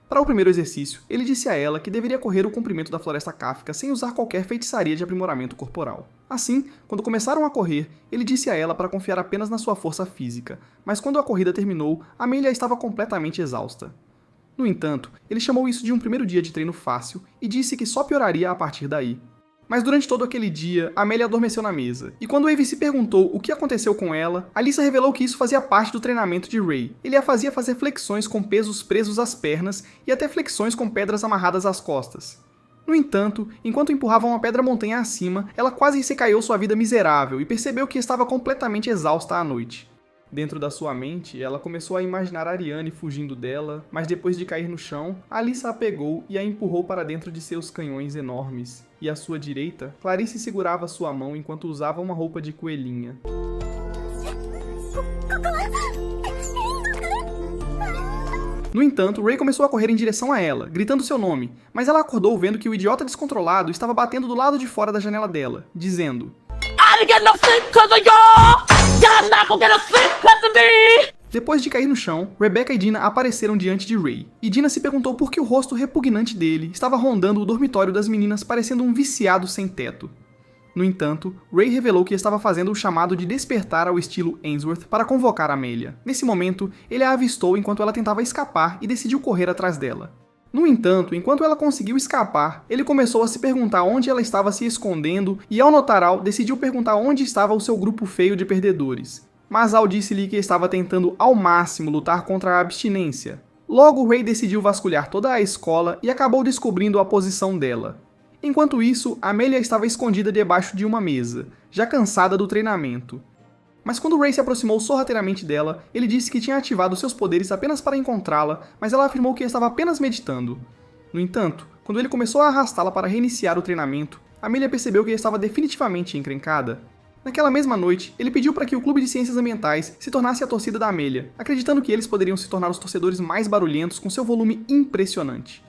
Para o primeiro exercício, ele disse a ela que deveria correr o comprimento da Floresta Kafka sem usar qualquer feitiçaria de aprimoramento corporal. Assim, quando começaram a correr, ele disse a ela para confiar apenas na sua força física, mas quando a corrida terminou, Amelia estava completamente exausta. No entanto, ele chamou isso de um primeiro dia de treino fácil e disse que só pioraria a partir daí. Mas durante todo aquele dia, Amelia adormeceu na mesa, e quando Evie se perguntou o que aconteceu com ela, Alyssa revelou que isso fazia parte do treinamento de Ray. Ele a fazia fazer flexões com pesos presos às pernas e até flexões com pedras amarradas às costas. No entanto, enquanto empurrava uma pedra montanha acima, ela quase recaiu sua vida miserável e percebeu que estava completamente exausta à noite. Dentro da sua mente, ela começou a imaginar Ariane fugindo dela, mas depois de cair no chão, Alyssa a pegou e a empurrou para dentro de seus canhões enormes. E à sua direita, Clarice segurava sua mão enquanto usava uma roupa de coelhinha. No entanto, Ray começou a correr em direção a ela, gritando seu nome, mas ela acordou vendo que o idiota descontrolado estava batendo do lado de fora da janela dela, dizendo: Depois de cair no chão, Rebecca e Dina apareceram diante de Ray, e Dina se perguntou por que o rosto repugnante dele estava rondando o dormitório das meninas parecendo um viciado sem teto. No entanto, Ray revelou que estava fazendo o chamado de despertar ao estilo Ainsworth para convocar Amelia. Nesse momento, ele a avistou enquanto ela tentava escapar e decidiu correr atrás dela. No entanto, enquanto ela conseguiu escapar, ele começou a se perguntar onde ela estava se escondendo e, ao notar Al, decidiu perguntar onde estava o seu grupo feio de perdedores. Mas Al disse-lhe que estava tentando ao máximo lutar contra a abstinência. Logo, Ray decidiu vasculhar toda a escola e acabou descobrindo a posição dela. Enquanto isso, Amelia estava escondida debaixo de uma mesa, já cansada do treinamento. Mas quando Ray se aproximou sorrateiramente dela, ele disse que tinha ativado seus poderes apenas para encontrá-la, mas ela afirmou que estava apenas meditando. No entanto, quando ele começou a arrastá-la para reiniciar o treinamento, Amelia percebeu que estava definitivamente encrencada. Naquela mesma noite, ele pediu para que o Clube de Ciências Ambientais se tornasse a torcida da Amelia, acreditando que eles poderiam se tornar os torcedores mais barulhentos com seu volume impressionante.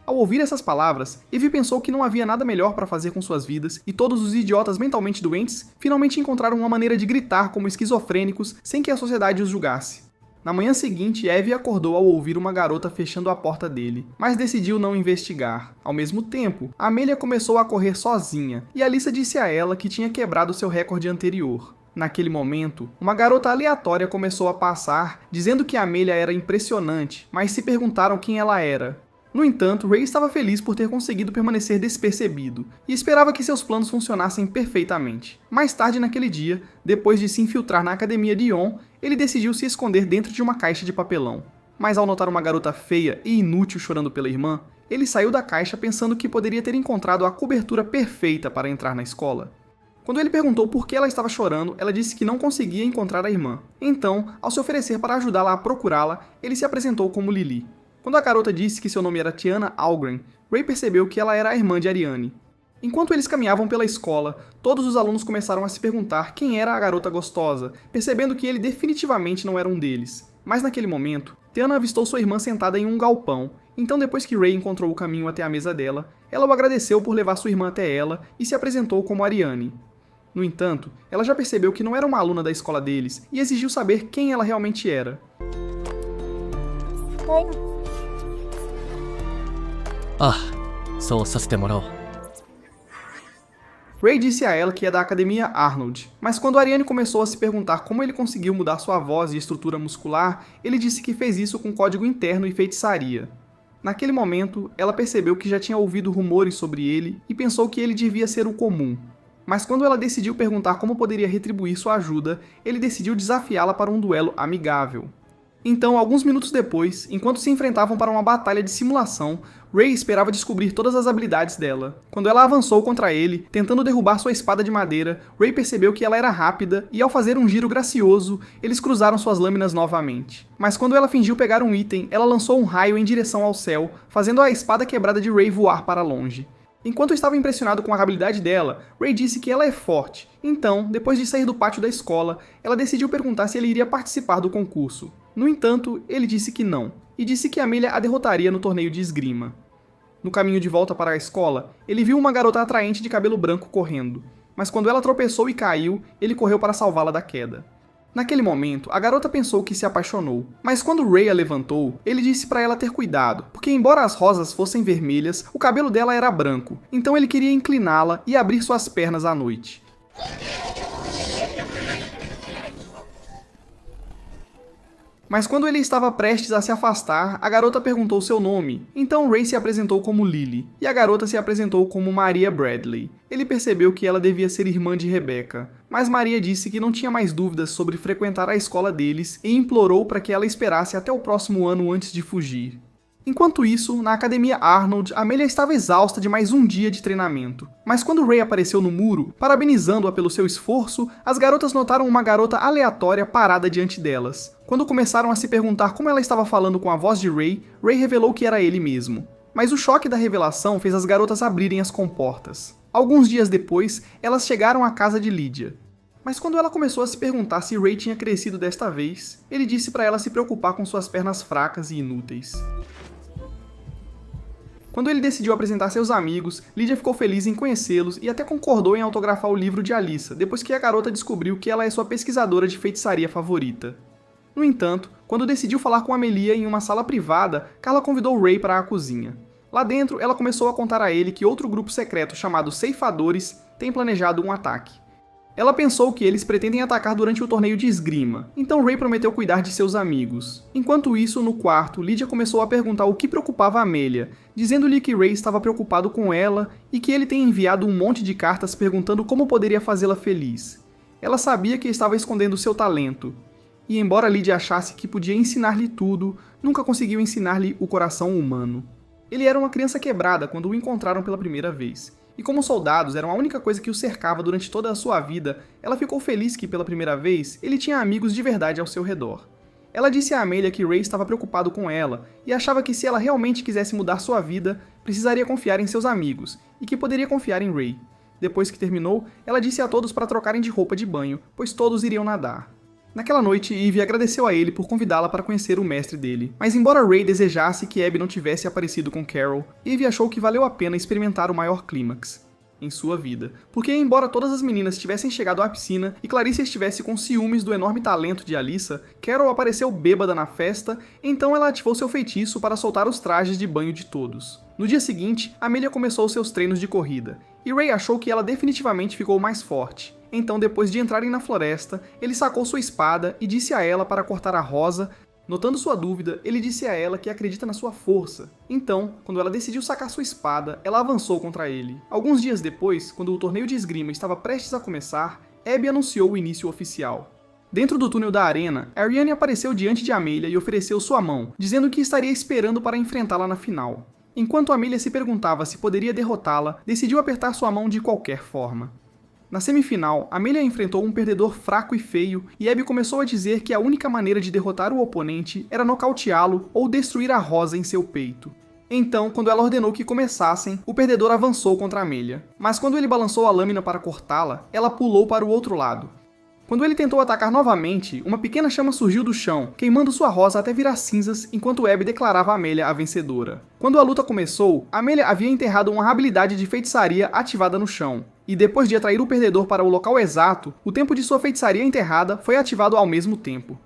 Ao ouvir essas palavras, Eve pensou que não havia nada melhor para fazer com suas vidas e todos os idiotas mentalmente doentes finalmente encontraram uma maneira de gritar como esquizofrênicos sem que a sociedade os julgasse. Na manhã seguinte, Eve acordou ao ouvir uma garota fechando a porta dele, mas decidiu não investigar. Ao mesmo tempo, Amelia começou a correr sozinha, e Alyssa disse a ela que tinha quebrado seu recorde anterior. Naquele momento, uma garota aleatória começou a passar, dizendo que Amelia era impressionante, mas se perguntaram quem ela era. No entanto, Ray estava feliz por ter conseguido permanecer despercebido, e esperava que seus planos funcionassem perfeitamente. Mais tarde naquele dia, depois de se infiltrar na academia de Yon, ele decidiu se esconder dentro de uma caixa de papelão. Mas ao notar uma garota feia e inútil chorando pela irmã, ele saiu da caixa pensando que poderia ter encontrado a cobertura perfeita para entrar na escola. Quando ele perguntou por que ela estava chorando, ela disse que não conseguia encontrar a irmã. Então, ao se oferecer para ajudá-la a procurá-la, ele se apresentou como Lily. Quando a garota disse que seu nome era Tiana Algren, Ray percebeu que ela era a irmã de Ariane. Enquanto eles caminhavam pela escola, todos os alunos começaram a se perguntar quem era a garota gostosa, percebendo que ele definitivamente não era um deles. Mas naquele momento, Tiana avistou sua irmã sentada em um galpão, então depois que Ray encontrou o caminho até a mesa dela, ela o agradeceu por levar sua irmã até ela e se apresentou como Ariane. No entanto, ela já percebeu que não era uma aluna da escola deles e exigiu saber quem ela realmente era. Ray disse a ela que é da Academia Arnold, mas quando Ariane começou a se perguntar como ele conseguiu mudar sua voz e estrutura muscular, ele disse que fez isso com código interno e feitiçaria. Naquele momento, ela percebeu que já tinha ouvido rumores sobre ele e pensou que ele devia ser o comum. Mas quando ela decidiu perguntar como poderia retribuir sua ajuda, ele decidiu desafiá-la para um duelo amigável. Então, alguns minutos depois, enquanto se enfrentavam para uma batalha de simulação, Ray esperava descobrir todas as habilidades dela. Quando ela avançou contra ele, tentando derrubar sua espada de madeira, Ray percebeu que ela era rápida e, ao fazer um giro gracioso, eles cruzaram suas lâminas novamente. Mas quando ela fingiu pegar um item, ela lançou um raio em direção ao céu, fazendo a espada quebrada de Ray voar para longe. Enquanto estava impressionado com a habilidade dela, Ray disse que ela é forte. Então, depois de sair do pátio da escola, ela decidiu perguntar se ele iria participar do concurso. No entanto, ele disse que não, e disse que Amelia a derrotaria no torneio de esgrima. No caminho de volta para a escola, ele viu uma garota atraente de cabelo branco correndo, mas quando ela tropeçou e caiu, ele correu para salvá-la da queda. Naquele momento, a garota pensou que se apaixonou, mas quando Ray a levantou, ele disse para ela ter cuidado, porque embora as rosas fossem vermelhas, o cabelo dela era branco, então ele queria incliná-la e abrir suas pernas à noite. Mas quando ele estava prestes a se afastar, a garota perguntou seu nome, então Ray se apresentou como Lily, e a garota se apresentou como Maria Bradley. Ele percebeu que ela devia ser irmã de Rebecca, mas Maria disse que não tinha mais dúvidas sobre frequentar a escola deles e implorou para que ela esperasse até o próximo ano antes de fugir. Enquanto isso, na Academia Arnold, Amelia estava exausta de mais um dia de treinamento. Mas quando Ray apareceu no muro, parabenizando-a pelo seu esforço, as garotas notaram uma garota aleatória parada diante delas. Quando começaram a se perguntar como ela estava falando com a voz de Ray, Ray revelou que era ele mesmo. Mas o choque da revelação fez as garotas abrirem as comportas. Alguns dias depois, elas chegaram à casa de Lydia. Mas quando ela começou a se perguntar se Ray tinha crescido desta vez, ele disse para ela se preocupar com suas pernas fracas e inúteis. Quando ele decidiu apresentar seus amigos, Lydia ficou feliz em conhecê-los e até concordou em autografar o livro de Alyssa, depois que a garota descobriu que ela é sua pesquisadora de feitiçaria favorita. No entanto, quando decidiu falar com Amelia em uma sala privada, Carla convidou Ray para a cozinha. Lá dentro, ela começou a contar a ele que outro grupo secreto chamado Ceifadores tem planejado um ataque. Ela pensou que eles pretendem atacar durante o torneio de esgrima, então Ray prometeu cuidar de seus amigos. Enquanto isso, no quarto, Lydia começou a perguntar o que preocupava Amelia, dizendo-lhe que Ray estava preocupado com ela e que ele tem enviado um monte de cartas perguntando como poderia fazê-la feliz. Ela sabia que estava escondendo seu talento, e embora Lydia achasse que podia ensinar-lhe tudo, nunca conseguiu ensinar-lhe o coração humano. Ele era uma criança quebrada quando o encontraram pela primeira vez, E como soldados eram a única coisa que o cercava durante toda a sua vida, ela ficou feliz que, pela primeira vez, ele tinha amigos de verdade ao seu redor. Ela disse a Amelia que Ray estava preocupado com ela e achava que se ela realmente quisesse mudar sua vida, precisaria confiar em seus amigos e que poderia confiar em Ray. Depois que terminou, ela disse a todos para trocarem de roupa de banho, pois todos iriam nadar. Naquela noite, Eve agradeceu a ele por convidá-la para conhecer o mestre dele. Mas embora Ray desejasse que Abby não tivesse aparecido com Carol, Eve achou que valeu a pena experimentar o maior clímax em sua vida. Porque embora todas as meninas tivessem chegado à piscina e Clarissa estivesse com ciúmes do enorme talento de Alyssa, Carol apareceu bêbada na festa, então ela ativou seu feitiço para soltar os trajes de banho de todos. No dia seguinte, Amelia começou seus treinos de corrida, e Ray achou que ela definitivamente ficou mais forte. Então, depois de entrarem na floresta, ele sacou sua espada e disse a ela para cortar a rosa. Notando sua dúvida, ele disse a ela que acredita na sua força. Então, quando ela decidiu sacar sua espada, ela avançou contra ele. Alguns dias depois, quando o torneio de esgrima estava prestes a começar, Abby anunciou o início oficial. Dentro do túnel da arena, Ariane apareceu diante de Amelia e ofereceu sua mão, dizendo que estaria esperando para enfrentá-la na final. Enquanto Amelia se perguntava se poderia derrotá-la, decidiu apertar sua mão de qualquer forma. Na semifinal, Amelia enfrentou um perdedor fraco e feio, e Abby começou a dizer que a única maneira de derrotar o oponente era nocauteá-lo ou destruir a rosa em seu peito. Então, quando ela ordenou que começassem, o perdedor avançou contra Amelia. Mas quando ele balançou a lâmina para cortá-la, ela pulou para o outro lado. Quando ele tentou atacar novamente, uma pequena chama surgiu do chão, queimando sua rosa até virar cinzas, enquanto Abby declarava Amelia a vencedora. Quando a luta começou, Amelia havia enterrado uma habilidade de feitiçaria ativada no chão, e depois de atrair o perdedor para o local exato, o tempo de sua feitiçaria enterrada foi ativado ao mesmo tempo.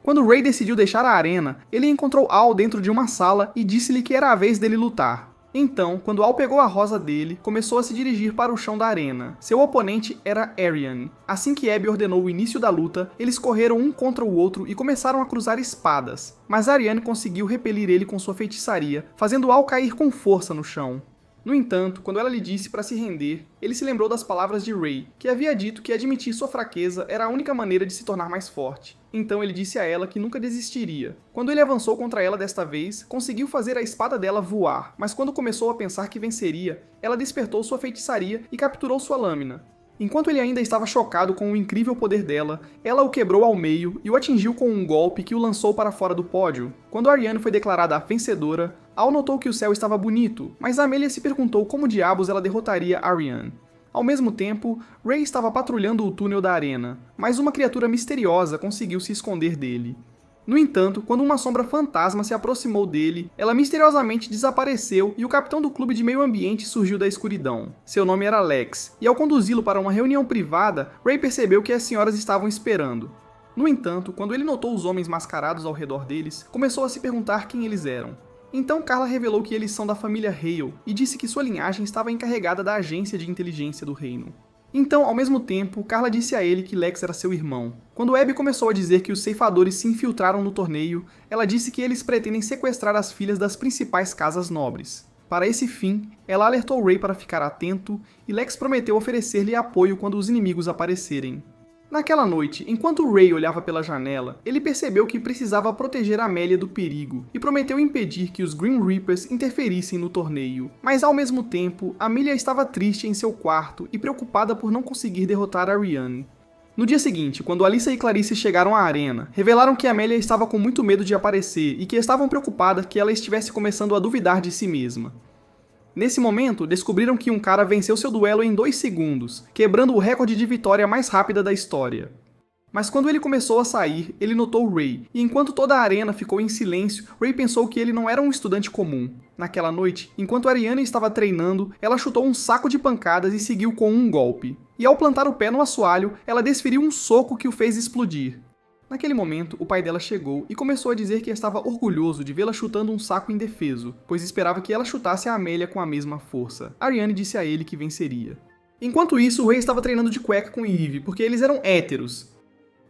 Quando Ray decidiu deixar a arena, ele encontrou Al dentro de uma sala e disse-lhe que era a vez dele lutar. Então, quando Al pegou a rosa dele, começou a se dirigir para o chão da arena. Seu oponente era Ariane. Assim que Abby ordenou o início da luta, eles correram um contra o outro e começaram a cruzar espadas. Mas Ariane conseguiu repelir ele com sua feitiçaria, fazendo Al cair com força no chão. No entanto, quando ela lhe disse para se render, ele se lembrou das palavras de Ray, que havia dito que admitir sua fraqueza era a única maneira de se tornar mais forte. Então ele disse a ela que nunca desistiria. Quando ele avançou contra ela desta vez, conseguiu fazer a espada dela voar, mas quando começou a pensar que venceria, ela despertou sua feitiçaria e capturou sua lâmina. Enquanto ele ainda estava chocado com o incrível poder dela, ela o quebrou ao meio e o atingiu com um golpe que o lançou para fora do pódio. Quando Ariane foi declarada a vencedora, Al notou que o céu estava bonito, mas Amelia se perguntou como diabos ela derrotaria Ariane. Ao mesmo tempo, Ray estava patrulhando o túnel da arena, mas uma criatura misteriosa conseguiu se esconder dele. No entanto, quando uma sombra fantasma se aproximou dele, ela misteriosamente desapareceu e o capitão do clube de meio ambiente surgiu da escuridão. Seu nome era Lex, e ao conduzi-lo para uma reunião privada, Ray percebeu que as senhoras estavam esperando. No entanto, quando ele notou os homens mascarados ao redor deles, começou a se perguntar quem eles eram. Então Carla revelou que eles são da família Hale e disse que sua linhagem estava encarregada da agência de inteligência do reino. Então, ao mesmo tempo, Carla disse a ele que Lex era seu irmão. Quando Abby começou a dizer que os ceifadores se infiltraram no torneio, ela disse que eles pretendem sequestrar as filhas das principais casas nobres. Para esse fim, ela alertou Ray para ficar atento e Lex prometeu oferecer-lhe apoio quando os inimigos aparecerem. Naquela noite, enquanto Ray olhava pela janela, ele percebeu que precisava proteger Amelia do perigo e prometeu impedir que os Grim Reapers interferissem no torneio. Mas ao mesmo tempo, Amelia estava triste em seu quarto e preocupada por não conseguir derrotar Ariane. No dia seguinte, quando Alyssa e Clarice chegaram à arena, revelaram que Amelia estava com muito medo de aparecer e que estavam preocupadas que ela estivesse começando a duvidar de si mesma. Nesse momento, descobriram que um cara venceu seu duelo em 2 segundos, quebrando o recorde de vitória mais rápida da história. Mas quando ele começou a sair, ele notou Ray, e enquanto toda a arena ficou em silêncio, Ray pensou que ele não era um estudante comum. Naquela noite, enquanto Ariane estava treinando, ela chutou um saco de pancadas e seguiu com um golpe. E ao plantar o pé no assoalho, ela desferiu um soco que o fez explodir. Naquele momento, o pai dela chegou e começou a dizer que estava orgulhoso de vê-la chutando um saco indefeso, pois esperava que ela chutasse a Amelia com a mesma força. Ariane disse a ele que venceria. Enquanto isso, Ray estava treinando de cueca com Eve, porque eles eram héteros.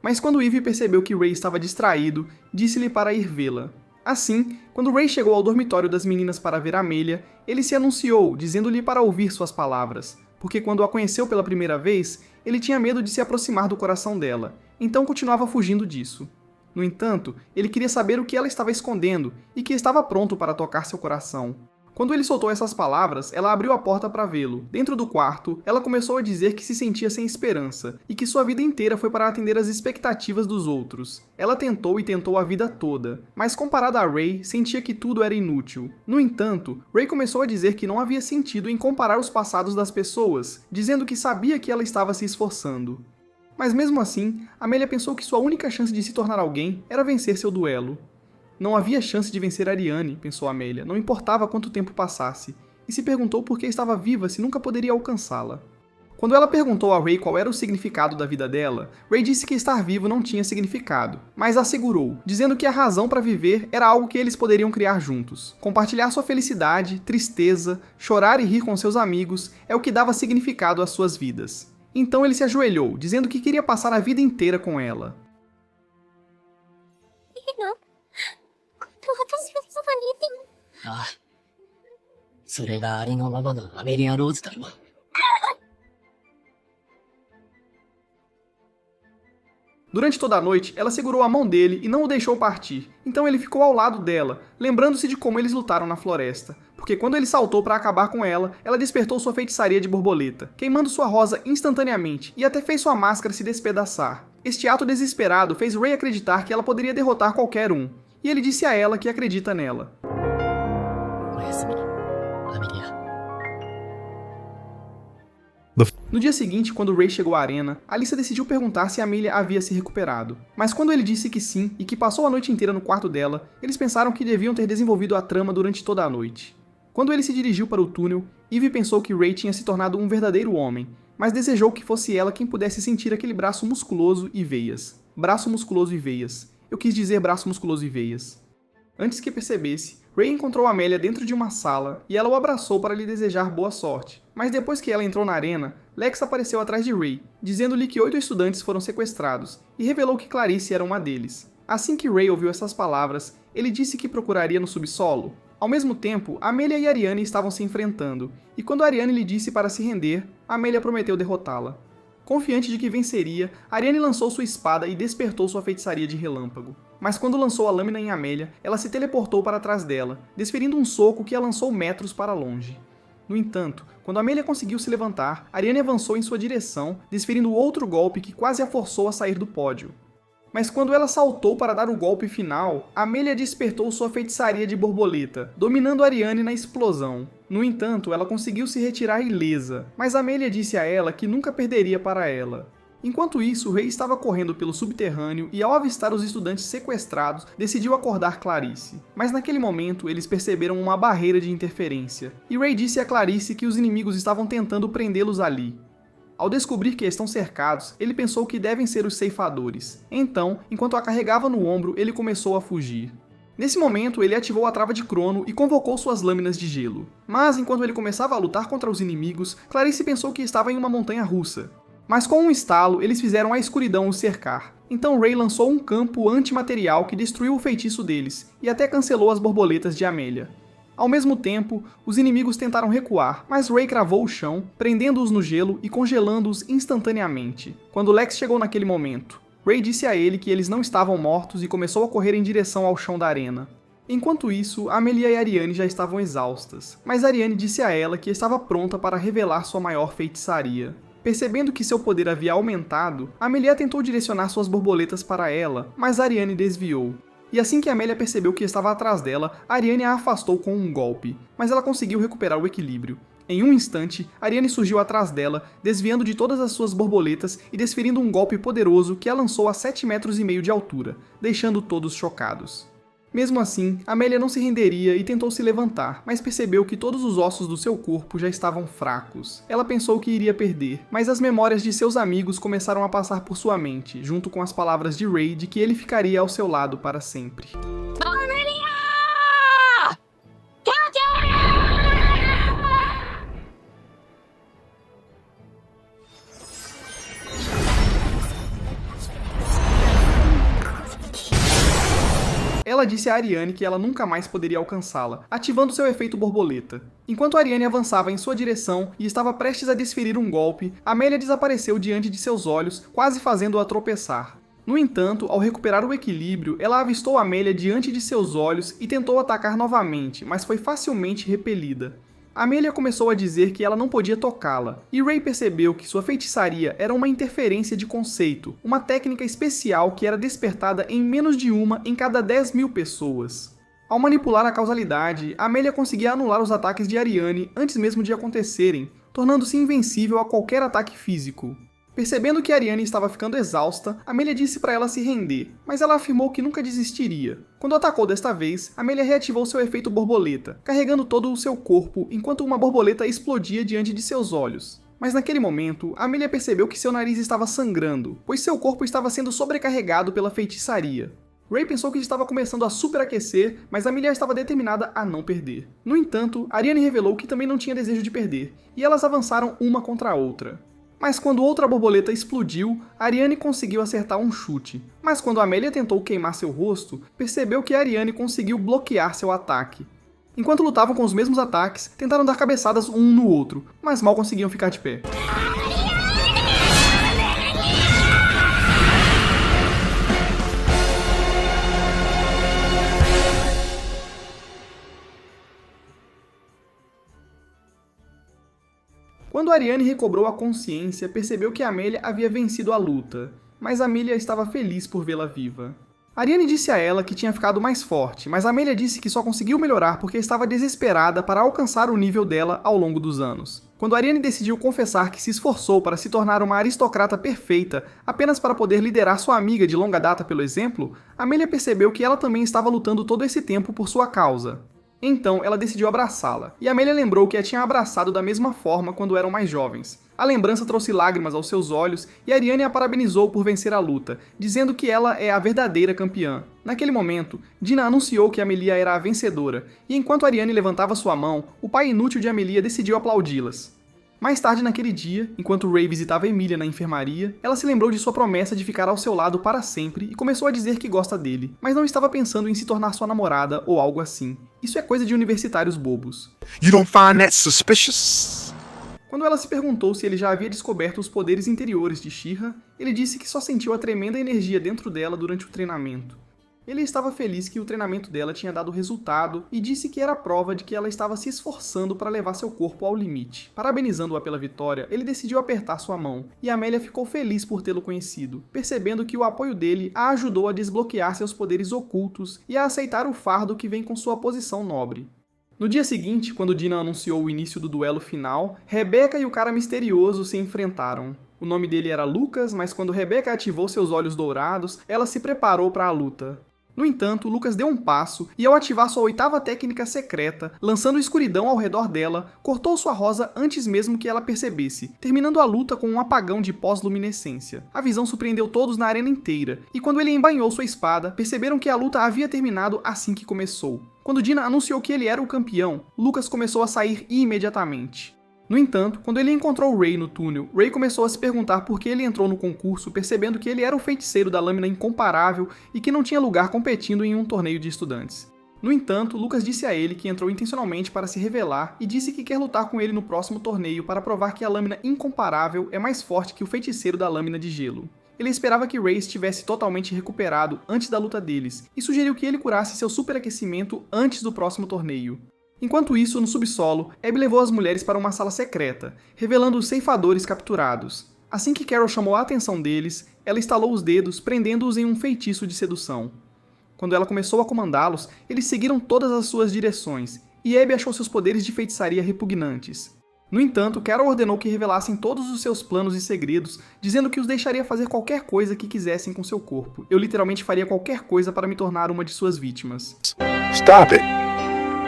Mas quando Eve percebeu que Ray estava distraído, disse-lhe para ir vê-la. Assim, quando Ray chegou ao dormitório das meninas para ver Amelia, ele se anunciou, dizendo-lhe para ouvir suas palavras, porque quando a conheceu pela primeira vez, ele tinha medo de se aproximar do coração dela, então continuava fugindo disso. No entanto, ele queria saber o que ela estava escondendo e que estava pronto para tocar seu coração. Quando ele soltou essas palavras, ela abriu a porta para vê-lo. Dentro do quarto, ela começou a dizer que se sentia sem esperança e que sua vida inteira foi para atender às expectativas dos outros. Ela tentou e tentou a vida toda, mas comparada a Ray, sentia que tudo era inútil. No entanto, Ray começou a dizer que não havia sentido em comparar os passados das pessoas, dizendo que sabia que ela estava se esforçando. Mas mesmo assim, Amelia pensou que sua única chance de se tornar alguém era vencer seu duelo. Não havia chance de vencer Ariane, pensou Amelia, não importava quanto tempo passasse, e se perguntou por que estava viva se nunca poderia alcançá-la. Quando ela perguntou a Ray qual era o significado da vida dela, Ray disse que estar vivo não tinha significado, mas assegurou, dizendo que a razão para viver era algo que eles poderiam criar juntos. Compartilhar sua felicidade, tristeza, chorar e rir com seus amigos é o que dava significado às suas vidas. Então ele se ajoelhou, dizendo que queria passar a vida inteira com ela. Ah, それがありのままのアメリア・ローズだろ。Durante toda a noite, ela segurou a mão dele e não o deixou partir, então ele ficou ao lado dela, lembrando-se de como eles lutaram na floresta, porque quando ele saltou para acabar com ela, ela despertou sua feitiçaria de borboleta, queimando sua rosa instantaneamente e até fez sua máscara se despedaçar. Este ato desesperado fez Ray acreditar que ela poderia derrotar qualquer um, e ele disse a ela que acredita nela. No dia seguinte, quando Ray chegou à arena, Alyssa decidiu perguntar se Amelia havia se recuperado. Mas quando ele disse que sim e que passou a noite inteira no quarto dela, eles pensaram que deviam ter desenvolvido a trama durante toda a noite. Quando ele se dirigiu para o túnel, Eve pensou que Ray tinha se tornado um verdadeiro homem, mas desejou que fosse ela quem pudesse sentir aquele braço musculoso e veias. Braço musculoso e veias. Eu quis dizer braço musculoso e veias. Antes que percebesse, Ray encontrou Amelia dentro de uma sala e ela o abraçou para lhe desejar boa sorte. Mas depois que ela entrou na arena, Lex apareceu atrás de Ray, dizendo-lhe que 8 estudantes foram sequestrados, e revelou que Clarice era uma deles. Assim que Ray ouviu essas palavras, ele disse que procuraria no subsolo. Ao mesmo tempo, Amelia e Ariane estavam se enfrentando, e quando Ariane lhe disse para se render, Amelia prometeu derrotá-la. Confiante de que venceria, Ariane lançou sua espada e despertou sua feitiçaria de relâmpago. Mas quando lançou a lâmina em Amelia, ela se teleportou para trás dela, desferindo um soco que a lançou metros para longe. No entanto, quando Amelia conseguiu se levantar, Ariane avançou em sua direção, desferindo outro golpe que quase a forçou a sair do pódio. Mas quando ela saltou para dar o golpe final, Amelia despertou sua feitiçaria de borboleta, dominando Ariane na explosão. No entanto, ela conseguiu se retirar ilesa, mas Amelia disse a ela que nunca perderia para ela. Enquanto isso, o rei estava correndo pelo subterrâneo e, ao avistar os estudantes sequestrados, decidiu acordar Clarice. Mas naquele momento, eles perceberam uma barreira de interferência, e Ray disse a Clarice que os inimigos estavam tentando prendê-los ali. Ao descobrir que estão cercados, ele pensou que devem ser os ceifadores. Então, enquanto a carregava no ombro, ele começou a fugir. Nesse momento, ele ativou a trava de Crono e convocou suas lâminas de gelo. Mas, enquanto ele começava a lutar contra os inimigos, Clarice pensou que estava em uma montanha russa. Mas com um estalo, eles fizeram a escuridão os cercar. Então Ray lançou um campo antimaterial que destruiu o feitiço deles, e até cancelou as borboletas de Amelia. Ao mesmo tempo, os inimigos tentaram recuar, mas Ray cravou o chão, prendendo-os no gelo e congelando-os instantaneamente. Quando Lex chegou naquele momento, Ray disse a ele que eles não estavam mortos e começou a correr em direção ao chão da arena. Enquanto isso, Amelia e Ariane já estavam exaustas, mas Ariane disse a ela que estava pronta para revelar sua maior feitiçaria. Percebendo que seu poder havia aumentado, Amelia tentou direcionar suas borboletas para ela, mas Ariane desviou. E assim que Amelia percebeu que estava atrás dela, Ariane a afastou com um golpe, mas ela conseguiu recuperar o equilíbrio. Em um instante, Ariane surgiu atrás dela, desviando de todas as suas borboletas e desferindo um golpe poderoso que a lançou a 7,5 metros de altura, deixando todos chocados. Mesmo assim, Amelia não se renderia e tentou se levantar, mas percebeu que todos os ossos do seu corpo já estavam fracos. Ela pensou que iria perder, mas as memórias de seus amigos começaram a passar por sua mente, junto com as palavras de Ray de que ele ficaria ao seu lado para sempre. Ela disse a Ariane que ela nunca mais poderia alcançá-la, ativando seu efeito borboleta. Enquanto Ariane avançava em sua direção e estava prestes a desferir um golpe, Amelia desapareceu diante de seus olhos, quase fazendo-a tropeçar. No entanto, ao recuperar o equilíbrio, ela avistou Amélia diante de seus olhos e tentou atacar novamente, mas foi facilmente repelida. Amélia começou a dizer que ela não podia tocá-la, e Ray percebeu que sua feitiçaria era uma interferência de conceito, uma técnica especial que era despertada em menos de uma em cada 10.000 pessoas. Ao manipular a causalidade, Amélia conseguia anular os ataques de Ariane antes mesmo de acontecerem, tornando-se invencível a qualquer ataque físico. Percebendo que Ariane estava ficando exausta, Amélia disse para ela se render, mas ela afirmou que nunca desistiria. Quando atacou desta vez, Amélia reativou seu efeito borboleta, carregando todo o seu corpo enquanto uma borboleta explodia diante de seus olhos. Mas naquele momento, Amélia percebeu que seu nariz estava sangrando, pois seu corpo estava sendo sobrecarregado pela feitiçaria. Ray pensou que estava começando a superaquecer, mas Amélia estava determinada a não perder. No entanto, Ariane revelou que também não tinha desejo de perder, e elas avançaram uma contra a outra. Mas quando outra borboleta explodiu, Ariane conseguiu acertar um chute. Mas quando Amélia tentou queimar seu rosto, percebeu que Ariane conseguiu bloquear seu ataque. Enquanto lutavam com os mesmos ataques, tentaram dar cabeçadas um no outro, mas mal conseguiam ficar de pé. Quando Ariane recobrou a consciência, percebeu que Amélia havia vencido a luta, mas Amélia estava feliz por vê-la viva. Ariane disse a ela que tinha ficado mais forte, mas Amélia disse que só conseguiu melhorar porque estava desesperada para alcançar o nível dela ao longo dos anos. Quando Ariane decidiu confessar que se esforçou para se tornar uma aristocrata perfeita apenas para poder liderar sua amiga de longa data pelo exemplo, Amélia percebeu que ela também estava lutando todo esse tempo por sua causa. Então, ela decidiu abraçá-la, e Amélia lembrou que a tinha abraçado da mesma forma quando eram mais jovens. A lembrança trouxe lágrimas aos seus olhos e Ariane a parabenizou por vencer a luta, dizendo que ela é a verdadeira campeã. Naquele momento, Dina anunciou que Amelia era a vencedora, e enquanto Ariane levantava sua mão, o pai inútil de Amelia decidiu aplaudi-las. Mais tarde naquele dia, enquanto Ray visitava Emilia na enfermaria, ela se lembrou de sua promessa de ficar ao seu lado para sempre e começou a dizer que gosta dele, mas não estava pensando em se tornar sua namorada ou algo assim. Isso é coisa de universitários bobos. You don't find that suspicious? Quando ela se perguntou se ele já havia descoberto os poderes interiores de She-Ra, ele disse que só sentiu a tremenda energia dentro dela durante o treinamento. Ele estava feliz que o treinamento dela tinha dado resultado e disse que era prova de que ela estava se esforçando para levar seu corpo ao limite. Parabenizando-a pela vitória, ele decidiu apertar sua mão, e Amélia ficou feliz por tê-lo conhecido, percebendo que o apoio dele a ajudou a desbloquear seus poderes ocultos e a aceitar o fardo que vem com sua posição nobre. No dia seguinte, quando Dina anunciou o início do duelo final, Rebecca e o cara misterioso se enfrentaram. O nome dele era Lucas, mas quando Rebecca ativou seus olhos dourados, ela se preparou para a luta. No entanto, Lucas deu um passo e, ao ativar sua 8ª técnica secreta, lançando escuridão ao redor dela, cortou sua rosa antes mesmo que ela percebesse, terminando a luta com um apagão de pós-luminescência. A visão surpreendeu todos na arena inteira, e quando ele embainhou sua espada, perceberam que a luta havia terminado assim que começou. Quando Dina anunciou que ele era o campeão, Lucas começou a sair imediatamente. No entanto, quando ele encontrou Ray no túnel, Ray começou a se perguntar por que ele entrou no concurso, percebendo que ele era o feiticeiro da lâmina incomparável e que não tinha lugar competindo em um torneio de estudantes. No entanto, Lucas disse a ele que entrou intencionalmente para se revelar e disse que quer lutar com ele no próximo torneio para provar que a lâmina incomparável é mais forte que o feiticeiro da lâmina de gelo. Ele esperava que Ray estivesse totalmente recuperado antes da luta deles e sugeriu que ele curasse seu superaquecimento antes do próximo torneio. Enquanto isso, no subsolo, Abby levou as mulheres para uma sala secreta, revelando os ceifadores capturados. Assim que Carol chamou a atenção deles, ela estalou os dedos, prendendo-os em um feitiço de sedução. Quando ela começou a comandá-los, eles seguiram todas as suas direções, e Abby achou seus poderes de feitiçaria repugnantes. No entanto, Carol ordenou que revelassem todos os seus planos e segredos, dizendo que os deixaria fazer qualquer coisa que quisessem com seu corpo. Eu literalmente faria qualquer coisa para me tornar uma de suas vítimas. Stop it.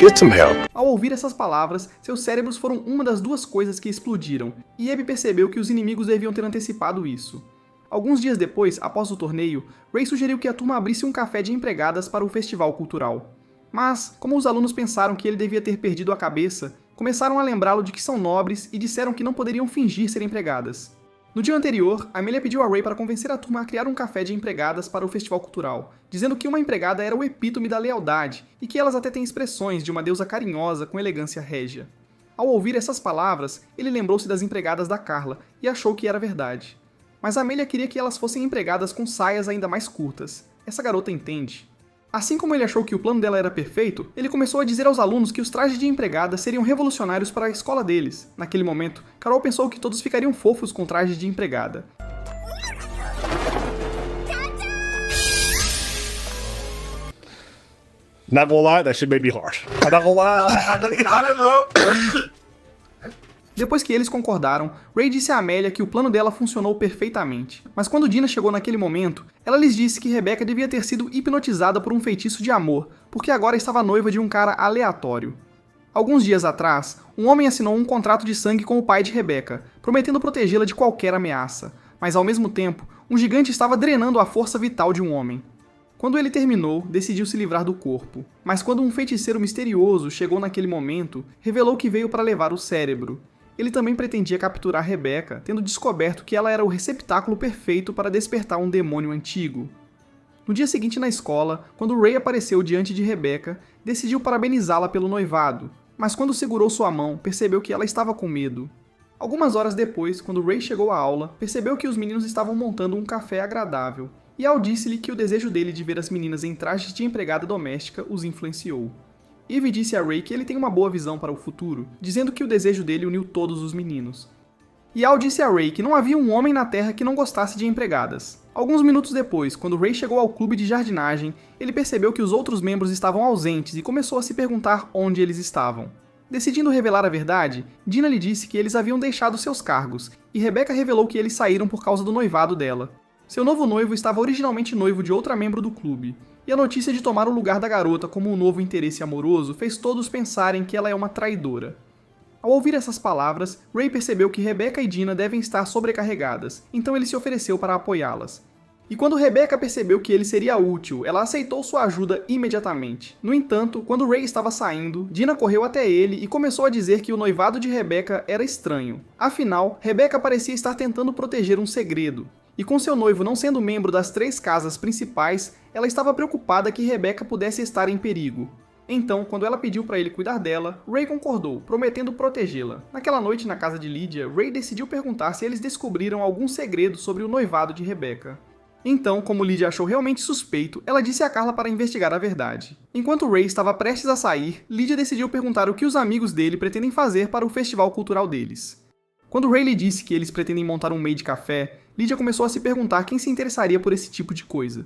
Get some help. Ao ouvir essas palavras, seus cérebros foram uma das duas coisas que explodiram, e Abby percebeu que os inimigos deviam ter antecipado isso. Alguns dias depois, após o torneio, Ray sugeriu que a turma abrisse um café de empregadas para o festival cultural. Mas, como os alunos pensaram que ele devia ter perdido a cabeça, começaram a lembrá-lo de que são nobres e disseram que não poderiam fingir ser empregadas. No dia anterior, Amelia pediu a Ray para convencer a turma a criar um café de empregadas para o festival cultural, dizendo que uma empregada era o epítome da lealdade e que elas até têm expressões de uma deusa carinhosa com elegância régia. Ao ouvir essas palavras, ele lembrou-se das empregadas da Carla e achou que era verdade. mas Amelia queria que elas fossem empregadas com saias ainda mais curtas. Essa garota entende. Assim como ele achou que o plano dela era perfeito, ele começou a dizer aos alunos que os trajes de empregada seriam revolucionários para a escola deles. Naquele momento, Carol pensou que todos ficariam fofos com trajes de empregada. Not gonna lie, that shit made me hard. I'm not gonna lie, I don't know. Depois que eles concordaram, Ray disse a Amélia que o plano dela funcionou perfeitamente. Mas quando Dina chegou naquele momento, ela lhes disse que Rebecca devia ter sido hipnotizada por um feitiço de amor, porque agora estava noiva de um cara aleatório. Alguns dias atrás, um homem assinou um contrato de sangue com o pai de Rebecca, prometendo protegê-la de qualquer ameaça. Mas ao mesmo tempo, um gigante estava drenando a força vital de um homem. Quando ele terminou, decidiu se livrar do corpo. Mas quando um feiticeiro misterioso chegou naquele momento, revelou que veio para levar o cérebro. Ele também pretendia capturar Rebecca, tendo descoberto que ela era o receptáculo perfeito para despertar um demônio antigo. No dia seguinte na escola, quando Ray apareceu diante de Rebecca, decidiu parabenizá-la pelo noivado, mas quando segurou sua mão, percebeu que ela estava com medo. Algumas horas depois, quando Ray chegou à aula, percebeu que os meninos estavam montando um café agradável, e Al disse-lhe que o desejo dele de ver as meninas em trajes de empregada doméstica os influenciou. Eve disse a Ray que ele tem uma boa visão para o futuro, dizendo que o desejo dele uniu todos os meninos. E Al disse a Ray que não havia um homem na Terra que não gostasse de empregadas. Alguns minutos depois, quando Ray chegou ao clube de jardinagem, ele percebeu que os outros membros estavam ausentes e começou a se perguntar onde eles estavam. Decidindo revelar a verdade, Dina lhe disse que eles haviam deixado seus cargos, e Rebecca revelou que eles saíram por causa do noivado dela. Seu novo noivo estava originalmente noivo de outra membro do clube, e a notícia de tomar o lugar da garota como um novo interesse amoroso fez todos pensarem que ela é uma traidora. Ao ouvir essas palavras, Ray percebeu que Rebecca e Dina devem estar sobrecarregadas, então ele se ofereceu para apoiá-las. E quando Rebecca percebeu que ele seria útil, ela aceitou sua ajuda imediatamente. No entanto, quando Ray estava saindo, Dina correu até ele e começou a dizer que o noivado de Rebecca era estranho. Afinal, Rebecca parecia estar tentando proteger um segredo. E com seu noivo não sendo membro das 3 casas principais, ela estava preocupada que Rebecca pudesse estar em perigo. Então, quando ela pediu para ele cuidar dela, Ray concordou, prometendo protegê-la. Naquela noite na casa de Lydia, Ray decidiu perguntar se eles descobriram algum segredo sobre o noivado de Rebecca. Então, como Lydia achou realmente suspeito, ela disse a Carla para investigar a verdade. Enquanto Ray estava prestes a sair, Lydia decidiu perguntar o que os amigos dele pretendem fazer para o festival cultural deles. Quando Ray lhe disse que eles pretendem montar um maid café, Lydia começou a se perguntar quem se interessaria por esse tipo de coisa.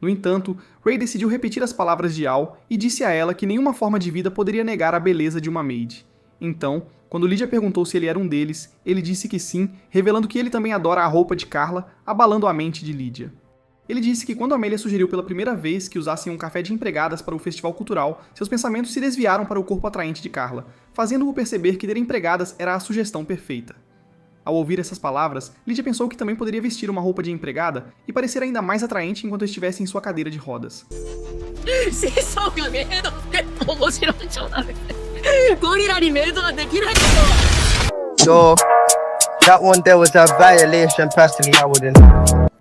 No entanto, Ray decidiu repetir as palavras de Al e disse a ela que nenhuma forma de vida poderia negar a beleza de uma maid. Então, quando Lydia perguntou se ele era um deles, ele disse que sim, revelando que ele também adora a roupa de Carla, abalando a mente de Lydia. Ele disse que quando Amélia sugeriu pela primeira vez que usassem um café de empregadas para o festival cultural, seus pensamentos se desviaram para o corpo atraente de Carla, fazendo-o perceber que ter empregadas era a sugestão perfeita. Ao ouvir essas palavras, Lydia pensou que também poderia vestir uma roupa de empregada e parecer ainda mais atraente enquanto estivesse em sua cadeira de rodas. So, that one there was a violation, personally, I wouldn't.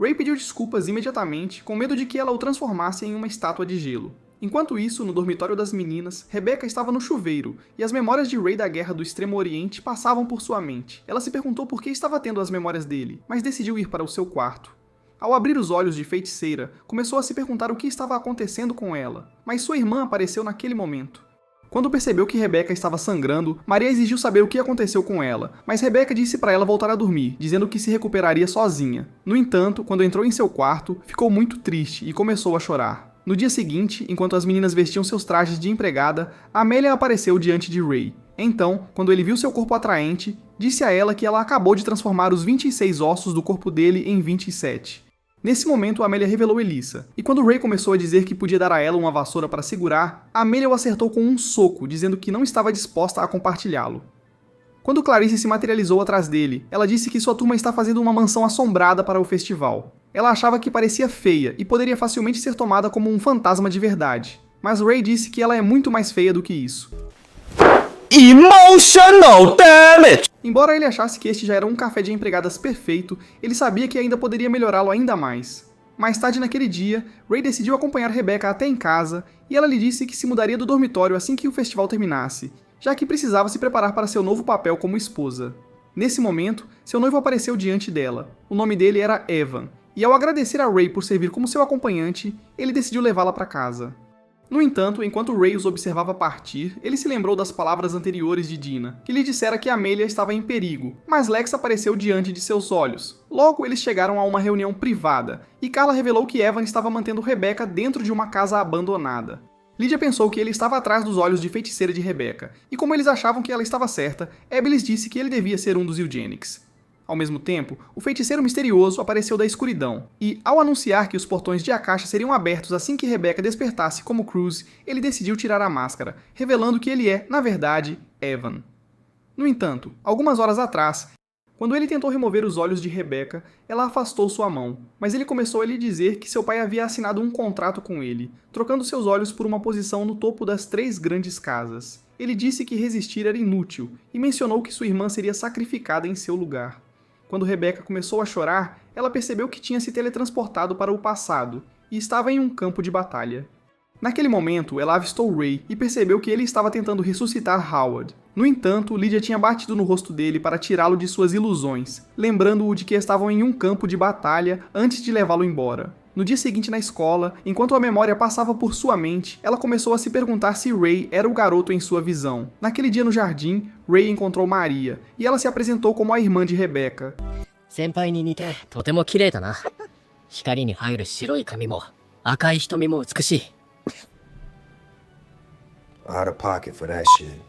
Ray pediu desculpas imediatamente, com medo de que ela o transformasse em uma estátua de gelo. Enquanto isso, no dormitório das meninas, Rebecca estava no chuveiro, e as memórias de Ray da Guerra do Extremo Oriente passavam por sua mente. Ela se perguntou por que estava tendo as memórias dele, mas decidiu ir para o seu quarto. Ao abrir os olhos de feiticeira, começou a se perguntar o que estava acontecendo com ela, mas sua irmã apareceu naquele momento. Quando percebeu que Rebecca estava sangrando, Maria exigiu saber o que aconteceu com ela, mas Rebecca disse para ela voltar a dormir, dizendo que se recuperaria sozinha. No entanto, quando entrou em seu quarto, ficou muito triste e começou a chorar. No dia seguinte, enquanto as meninas vestiam seus trajes de empregada, Amélia apareceu diante de Ray. Então, quando ele viu seu corpo atraente, disse a ela que ela acabou de transformar os 26 ossos do corpo dele em 27. Nesse momento, Amélia revelou Elissa, e quando Ray começou a dizer que podia dar a ela uma vassoura para segurar, Amélia o acertou com um soco, dizendo que não estava disposta a compartilhá-lo. Quando Clarice se materializou atrás dele, ela disse que sua turma está fazendo uma mansão assombrada para o festival. Ela achava que parecia feia e poderia facilmente ser tomada como um fantasma de verdade, mas Ray disse que ela é muito mais feia do que isso. Emotional damage! Embora ele achasse que este já era um café de empregadas perfeito, ele sabia que ainda poderia melhorá-lo ainda mais. Mais tarde naquele dia, Ray decidiu acompanhar Rebecca até em casa, e ela lhe disse que se mudaria do dormitório assim que o festival terminasse, já que precisava se preparar para seu novo papel como esposa. Nesse momento, seu noivo apareceu diante dela. O nome dele era Evan, e ao agradecer a Ray por servir como seu acompanhante, ele decidiu levá-la para casa. No entanto, enquanto Ray os observava partir, ele se lembrou das palavras anteriores de Dina, que lhe dissera que Amelia estava em perigo, mas Lex apareceu diante de seus olhos. Logo, eles chegaram a uma reunião privada, e Carla revelou que Evan estava mantendo Rebecca dentro de uma casa abandonada. Lydia pensou que ele estava atrás dos olhos de feiticeira de Rebecca, e como eles achavam que ela estava certa, Abby lhes disse que ele devia ser um dos Eugenics. Ao mesmo tempo, o feiticeiro misterioso apareceu da escuridão, e, ao anunciar que os portões de Akasha seriam abertos assim que Rebecca despertasse como Cruz, ele decidiu tirar a máscara, revelando que ele é, na verdade, Evan. No entanto, algumas horas atrás, quando ele tentou remover os olhos de Rebecca, ela afastou sua mão, mas ele começou a lhe dizer que seu pai havia assinado um contrato com ele, trocando seus olhos por uma posição no topo das 3 grandes casas. Ele disse que resistir era inútil, e mencionou que sua irmã seria sacrificada em seu lugar. Quando Rebecca começou a chorar, ela percebeu que tinha se teletransportado para o passado, e estava em um campo de batalha. Naquele momento, ela avistou Ray e percebeu que ele estava tentando ressuscitar Howard. No entanto, Lydia tinha batido no rosto dele para tirá-lo de suas ilusões, lembrando-o de que estavam em um campo de batalha antes de levá-lo embora. No dia seguinte na escola, enquanto a memória passava por sua mente, ela começou a se perguntar se Ray era o garoto em sua visão. Naquele dia no jardim, Ray encontrou Maria, e ela se apresentou como a irmã de Rebecca. 先輩に似てとても綺麗だな。光に入る白い髪も赤い瞳も美しい。Out of pocket for that shit.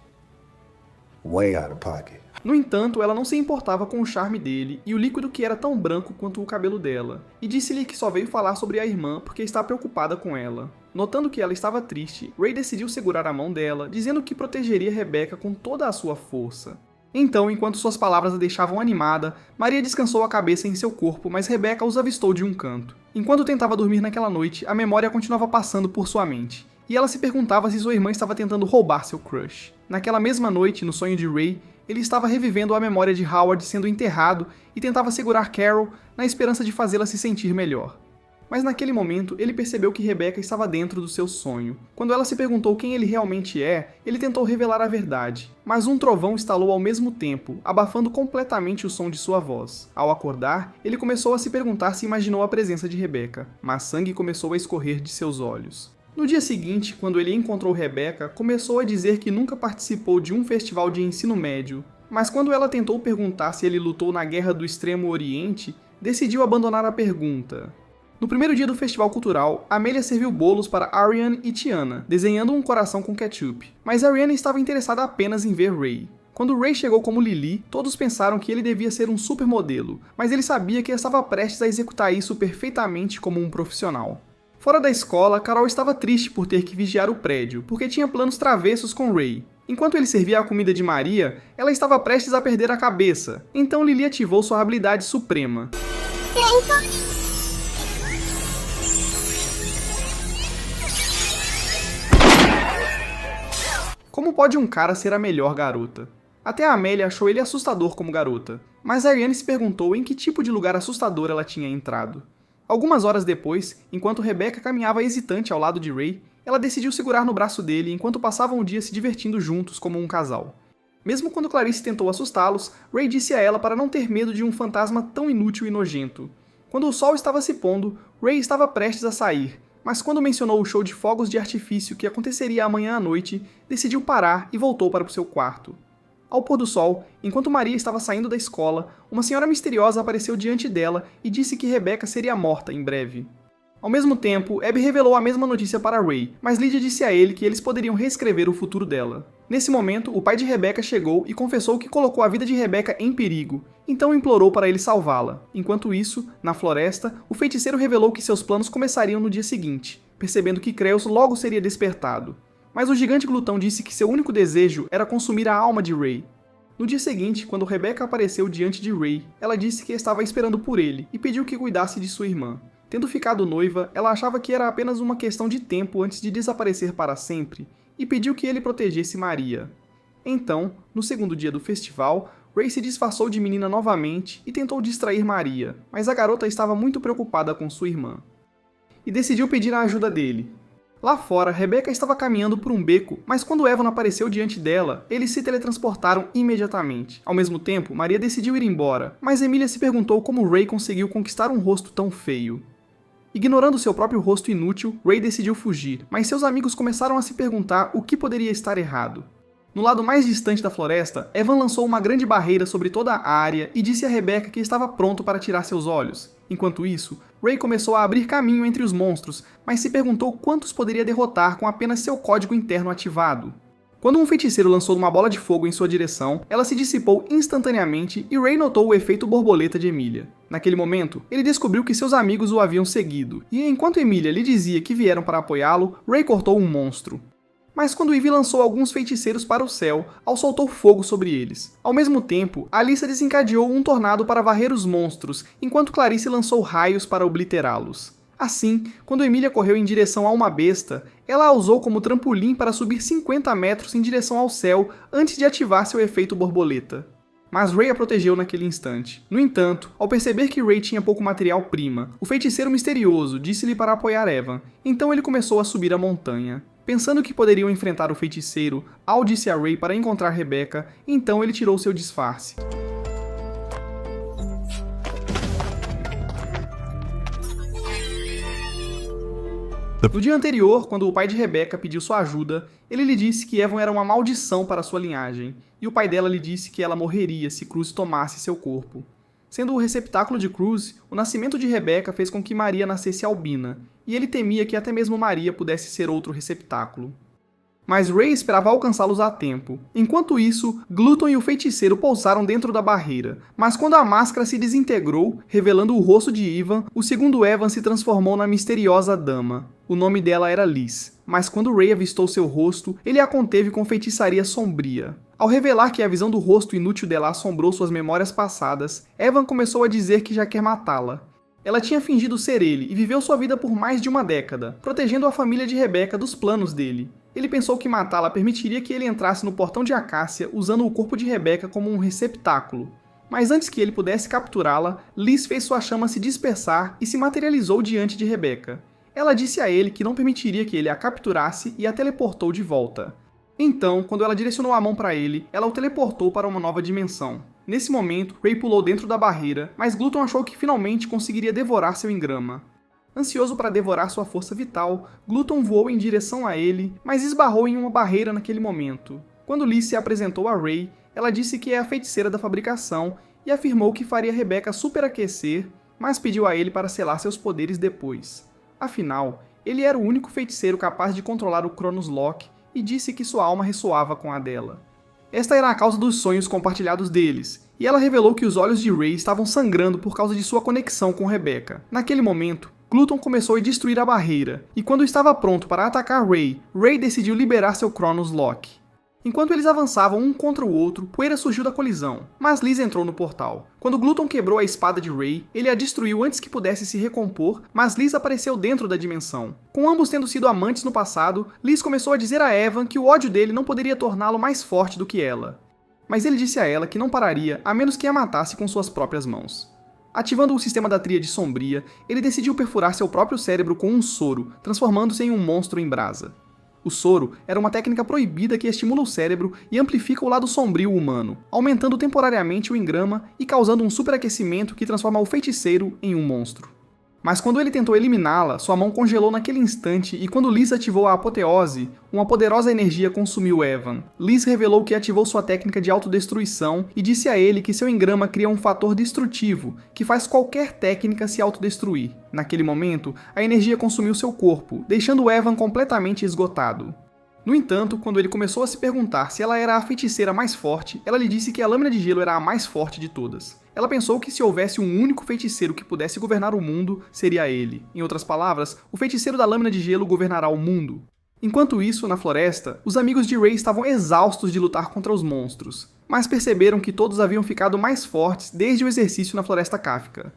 Way out of pocket. No entanto, ela não se importava com o charme dele e o líquido que era tão branco quanto o cabelo dela, e disse-lhe que só veio falar sobre a irmã porque está preocupada com ela. Notando que ela estava triste, Ray decidiu segurar a mão dela, dizendo que protegeria Rebecca com toda a sua força. Então, enquanto suas palavras a deixavam animada, Maria descansou a cabeça em seu corpo, mas Rebecca os avistou de um canto. Enquanto tentava dormir naquela noite, a memória continuava passando por sua mente, e ela se perguntava se sua irmã estava tentando roubar seu crush. Naquela mesma noite, no sonho de Ray, ele estava revivendo a memória de Howard sendo enterrado e tentava segurar Carol na esperança de fazê-la se sentir melhor. Mas naquele momento, ele percebeu que Rebecca estava dentro do seu sonho. Quando ela se perguntou quem ele realmente é, ele tentou revelar a verdade. Mas um trovão estalou ao mesmo tempo, abafando completamente o som de sua voz. Ao acordar, ele começou a se perguntar se imaginou a presença de Rebecca, mas sangue começou a escorrer de seus olhos. No dia seguinte, quando ele encontrou Rebecca, começou a dizer que nunca participou de um festival de ensino médio, mas quando ela tentou perguntar se ele lutou na Guerra do Extremo Oriente, decidiu abandonar a pergunta. No primeiro dia do festival cultural, Amelia serviu bolos para Ariane e Tiana, desenhando um coração com ketchup, mas Ariane estava interessada apenas em ver Ray. Quando Ray chegou como Lily, todos pensaram que ele devia ser um supermodelo, mas ele sabia que estava prestes a executar isso perfeitamente como um profissional. Fora da escola, Carol estava triste por ter que vigiar o prédio, porque tinha planos travessos com Ray. Enquanto ele servia a comida de Maria, ela estava prestes a perder a cabeça, então Lily ativou sua habilidade suprema. Como pode um cara ser a melhor garota? Até a Amélia achou ele assustador como garota, mas a Ariane se perguntou em que tipo de lugar assustador ela tinha entrado. Algumas horas depois, enquanto Rebecca caminhava hesitante ao lado de Ray, ela decidiu segurar no braço dele enquanto passavam o dia se divertindo juntos como um casal. Mesmo quando Clarice tentou assustá-los, Ray disse a ela para não ter medo de um fantasma tão inútil e nojento. Quando o sol estava se pondo, Ray estava prestes a sair, mas quando mencionou o show de fogos de artifício que aconteceria amanhã à noite, decidiu parar e voltou para o seu quarto. Ao pôr do sol, enquanto Maria estava saindo da escola, uma senhora misteriosa apareceu diante dela e disse que Rebecca seria morta em breve. Ao mesmo tempo, Abby revelou a mesma notícia para Ray, mas Lydia disse a ele que eles poderiam reescrever o futuro dela. Nesse momento, o pai de Rebecca chegou e confessou que colocou a vida de Rebecca em perigo, então implorou para ele salvá-la. Enquanto isso, na floresta, o feiticeiro revelou que seus planos começariam no dia seguinte, percebendo que Kreos logo seria despertado. Mas o gigante glutão disse que seu único desejo era consumir a alma de Ray. No dia seguinte, quando Rebecca apareceu diante de Ray, ela disse que estava esperando por ele e pediu que cuidasse de sua irmã. Tendo ficado noiva, ela achava que era apenas uma questão de tempo antes de desaparecer para sempre, e pediu que ele protegesse Maria. Então, no segundo dia do festival, Ray se disfarçou de menina novamente e tentou distrair Maria, mas a garota estava muito preocupada com sua irmã. E decidiu pedir a ajuda dele. Lá fora, Rebecca estava caminhando por um beco, mas quando Evan apareceu diante dela, eles se teletransportaram imediatamente. Ao mesmo tempo, Maria decidiu ir embora, mas Emilia se perguntou como Ray conseguiu conquistar um rosto tão feio. Ignorando seu próprio rosto inútil, Ray decidiu fugir, mas seus amigos começaram a se perguntar o que poderia estar errado. No lado mais distante da floresta, Evan lançou uma grande barreira sobre toda a área e disse a Rebecca que estava pronto para tirar seus olhos. Enquanto isso, Ray começou a abrir caminho entre os monstros, mas se perguntou quantos poderia derrotar com apenas seu código interno ativado. Quando um feiticeiro lançou uma bola de fogo em sua direção, ela se dissipou instantaneamente e Ray notou o efeito borboleta de Emilia. Naquele momento, ele descobriu que seus amigos o haviam seguido, e enquanto Emilia lhe dizia que vieram para apoiá-lo, Ray cortou um monstro. Mas quando Ivy lançou alguns feiticeiros para o céu, Al soltou fogo sobre eles. Ao mesmo tempo, Alyssa desencadeou um tornado para varrer os monstros, enquanto Clarice lançou raios para obliterá-los. Assim, quando Emilia correu em direção a uma besta, ela a usou como trampolim para subir 50 metros em direção ao céu antes de ativar seu efeito borboleta. Mas Ray a protegeu naquele instante. No entanto, ao perceber que Ray tinha pouco material-prima, o feiticeiro misterioso disse-lhe para apoiar Evan, então ele começou a subir a montanha. Pensando que poderiam enfrentar o feiticeiro, Al disse a Ray para encontrar Rebecca, então ele tirou seu disfarce. No dia anterior, quando o pai de Rebecca pediu sua ajuda, ele lhe disse que Evan era uma maldição para sua linhagem, e o pai dela lhe disse que ela morreria se Cruz tomasse seu corpo. Sendo o receptáculo de Cruz, o nascimento de Rebecca fez com que Maria nascesse albina, e ele temia que até mesmo Maria pudesse ser outro receptáculo. Mas Ray esperava alcançá-los a tempo. Enquanto isso, Glutton e o feiticeiro pousaram dentro da barreira, mas quando a máscara se desintegrou, revelando o rosto de Ivan, o segundo Evan se transformou na misteriosa dama. O nome dela era Liz, mas quando Ray avistou seu rosto, ele a conteve com feitiçaria sombria. Ao revelar que a visão do rosto inútil dela assombrou suas memórias passadas, Evan começou a dizer que já quer matá-la. Ela tinha fingido ser ele e viveu sua vida por mais de uma década, protegendo a família de Rebecca dos planos dele. Ele pensou que matá-la permitiria que ele entrasse no portão de Acácia usando o corpo de Rebecca como um receptáculo. Mas antes que ele pudesse capturá-la, Liz fez sua chama se dispersar e se materializou diante de Rebecca. Ela disse a ele que não permitiria que ele a capturasse e a teleportou de volta. Então, quando ela direcionou a mão para ele, ela o teleportou para uma nova dimensão. Nesse momento, Ray pulou dentro da barreira, mas Glutton achou que finalmente conseguiria devorar seu engrama. Ansioso para devorar sua força vital, Glutton voou em direção a ele, mas esbarrou em uma barreira naquele momento. Quando Liz se apresentou a Ray, ela disse que é a feiticeira da fabricação e afirmou que faria Rebecca superaquecer, mas pediu a ele para selar seus poderes depois. Afinal, ele era o único feiticeiro capaz de controlar o Chronos Lock e disse que sua alma ressoava com a dela. Esta era a causa dos sonhos compartilhados deles, e ela revelou que os olhos de Ray estavam sangrando por causa de sua conexão com Rebecca. Naquele momento, Glutton começou a destruir a barreira, e quando estava pronto para atacar Ray, Ray decidiu liberar seu Chronos Lock. Enquanto eles avançavam um contra o outro, poeira surgiu da colisão, mas Liz entrou no portal. Quando Glutton quebrou a espada de Ray, ele a destruiu antes que pudesse se recompor, mas Liz apareceu dentro da dimensão. Com ambos tendo sido amantes no passado, Liz começou a dizer a Evan que o ódio dele não poderia torná-lo mais forte do que ela. Mas ele disse a ela que não pararia a menos que a matasse com suas próprias mãos. Ativando o sistema da Tríade Sombria, ele decidiu perfurar seu próprio cérebro com um soro, transformando-se em um monstro em brasa. O soro era uma técnica proibida que estimula o cérebro e amplifica o lado sombrio humano, aumentando temporariamente o engrama e causando um superaquecimento que transforma o feiticeiro em um monstro. Mas quando ele tentou eliminá-la, sua mão congelou naquele instante e quando Liz ativou a apoteose, uma poderosa energia consumiu Evan. Liz revelou que ativou sua técnica de autodestruição e disse a ele que seu engrama cria um fator destrutivo, que faz qualquer técnica se autodestruir. Naquele momento, a energia consumiu seu corpo, deixando Evan completamente esgotado. No entanto, quando ele começou a se perguntar se ela era a feiticeira mais forte, ela lhe disse que a lâmina de gelo era a mais forte de todas. Ela pensou que se houvesse um único feiticeiro que pudesse governar o mundo, seria ele. Em outras palavras, o feiticeiro da lâmina de gelo governará o mundo. Enquanto isso, na floresta, os amigos de Ray estavam exaustos de lutar contra os monstros, mas perceberam que todos haviam ficado mais fortes desde o exercício na Floresta Kafka.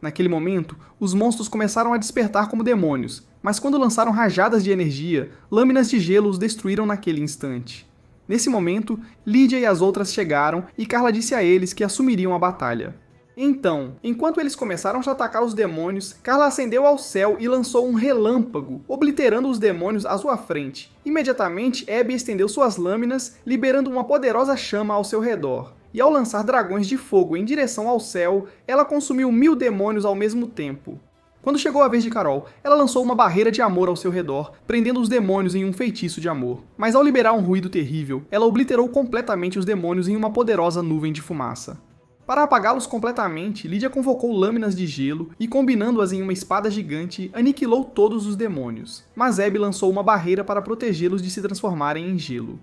Naquele momento, os monstros começaram a despertar como demônios, mas quando lançaram rajadas de energia, lâminas de gelo os destruíram naquele instante. Nesse momento, Lydia e as outras chegaram e Carla disse a eles que assumiriam a batalha. Então, enquanto eles começaram a atacar os demônios, Carla ascendeu ao céu e lançou um relâmpago, obliterando os demônios à sua frente. Imediatamente, Abby estendeu suas lâminas, liberando uma poderosa chama ao seu redor. E ao lançar dragões de fogo em direção ao céu, ela consumiu 1000 demônios ao mesmo tempo. Quando chegou a vez de Carol, ela lançou uma barreira de amor ao seu redor, prendendo os demônios em um feitiço de amor. Mas ao liberar um ruído terrível, ela obliterou completamente os demônios em uma poderosa nuvem de fumaça. Para apagá-los completamente, Lydia convocou lâminas de gelo e, combinando-as em uma espada gigante, aniquilou todos os demônios. Mas Abby lançou uma barreira para protegê-los de se transformarem em gelo.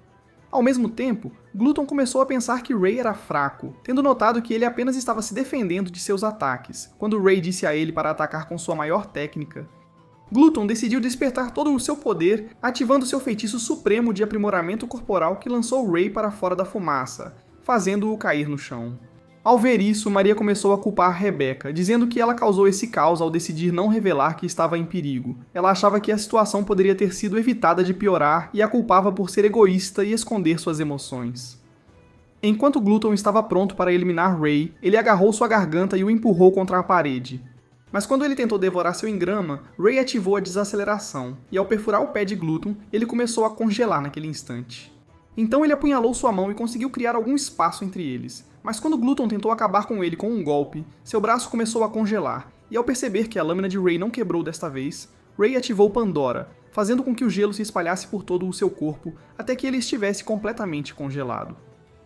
Ao mesmo tempo, Glutton começou a pensar que Ray era fraco, tendo notado que ele apenas estava se defendendo de seus ataques, quando Ray disse a ele para atacar com sua maior técnica. Glutton decidiu despertar todo o seu poder, ativando seu feitiço supremo de aprimoramento corporal que lançou Ray para fora da fumaça, fazendo-o cair no chão. Ao ver isso, Maria começou a culpar Rebecca, dizendo que ela causou esse caos ao decidir não revelar que estava em perigo. Ela achava que a situação poderia ter sido evitada de piorar e a culpava por ser egoísta e esconder suas emoções. Enquanto Glutton estava pronto para eliminar Ray, ele agarrou sua garganta e o empurrou contra a parede. Mas quando ele tentou devorar seu engrama, Ray ativou a desaceleração, e ao perfurar o pé de Glutton, ele começou a congelar naquele instante. Então ele apunhalou sua mão e conseguiu criar algum espaço entre eles. Mas quando Glutton tentou acabar com ele com um golpe, seu braço começou a congelar, e ao perceber que a lâmina de Ray não quebrou desta vez, Ray ativou Pandora, fazendo com que o gelo se espalhasse por todo o seu corpo até que ele estivesse completamente congelado.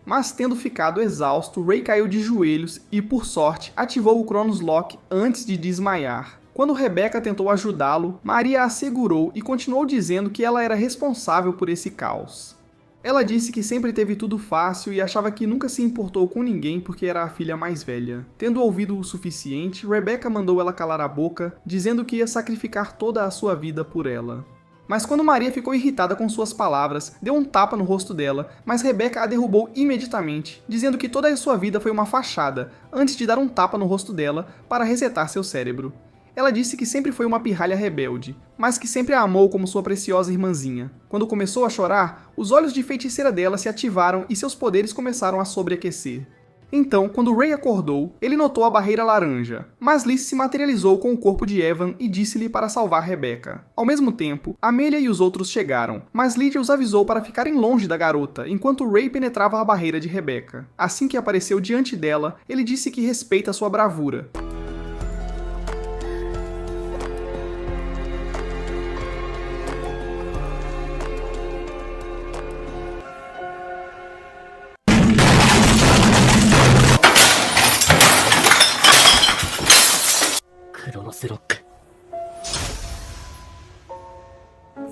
Mas tendo ficado exausto, Ray caiu de joelhos e, por sorte, ativou o Chronos Lock antes de desmaiar. Quando Rebecca tentou ajudá-lo, Maria a segurou e continuou dizendo que ela era responsável por esse caos. Ela disse que sempre teve tudo fácil e achava que nunca se importou com ninguém porque era a filha mais velha. Tendo ouvido o suficiente, Rebecca mandou ela calar a boca, dizendo que ia sacrificar toda a sua vida por ela. Mas quando Maria ficou irritada com suas palavras, deu um tapa no rosto dela, mas Rebecca a derrubou imediatamente, dizendo que toda a sua vida foi uma fachada, antes de dar um tapa no rosto dela para resetar seu cérebro. Ela disse que sempre foi uma pirralha rebelde, mas que sempre a amou como sua preciosa irmãzinha. Quando começou a chorar, os olhos de feiticeira dela se ativaram e seus poderes começaram a sobreaquecer. Então, quando Ray acordou, ele notou a barreira laranja, mas Liz se materializou com o corpo de Evan e disse-lhe para salvar Rebecca. Ao mesmo tempo, Amelia e os outros chegaram, mas Lydia os avisou para ficarem longe da garota, enquanto Ray penetrava a barreira de Rebecca. Assim que apareceu diante dela, ele disse que respeita sua bravura.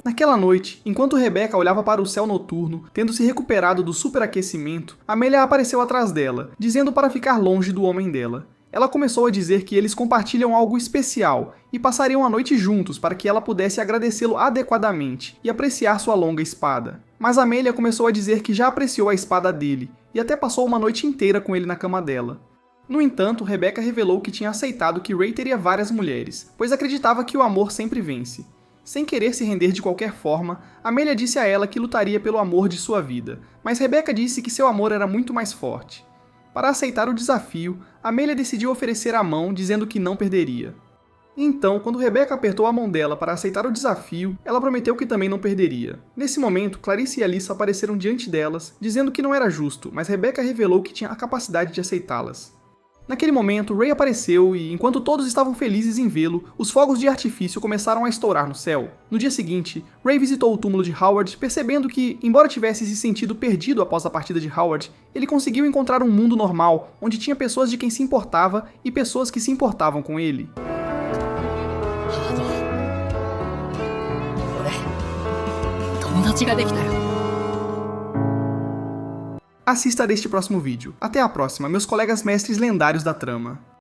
Naquela noite, enquanto Rebecca olhava para o céu noturno, tendo se recuperado do superaquecimento, Amelia apareceu atrás dela, dizendo para ficar longe do homem dela. Ela começou a dizer que eles compartilham algo especial e passariam a noite juntos para que ela pudesse agradecê-lo adequadamente e apreciar sua longa espada. Mas Amelia começou a dizer que já apreciou a espada dele e até passou uma noite inteira com ele na cama dela. No entanto, Rebecca revelou que tinha aceitado que Ray teria várias mulheres, pois acreditava que o amor sempre vence. Sem querer se render de qualquer forma, Amelia disse a ela que lutaria pelo amor de sua vida, mas Rebecca disse que seu amor era muito mais forte. Para aceitar o desafio, Amelia decidiu oferecer a mão, dizendo que não perderia. Então, quando Rebecca apertou a mão dela para aceitar o desafio, ela prometeu que também não perderia. Nesse momento, Clarice e Alyssa apareceram diante delas, dizendo que não era justo, mas Rebecca revelou que tinha a capacidade de aceitá-las. Naquele momento, Ray apareceu e, enquanto todos estavam felizes em vê-lo, os fogos de artifício começaram a estourar no céu. No dia seguinte, Ray visitou o túmulo de Howard, percebendo que, embora tivesse se sentido perdido após a partida de Howard, ele conseguiu encontrar um mundo normal, onde tinha pessoas de quem se importava e pessoas que se importavam com ele. Assista a este próximo vídeo. Até a próxima, meus colegas mestres lendários da trama.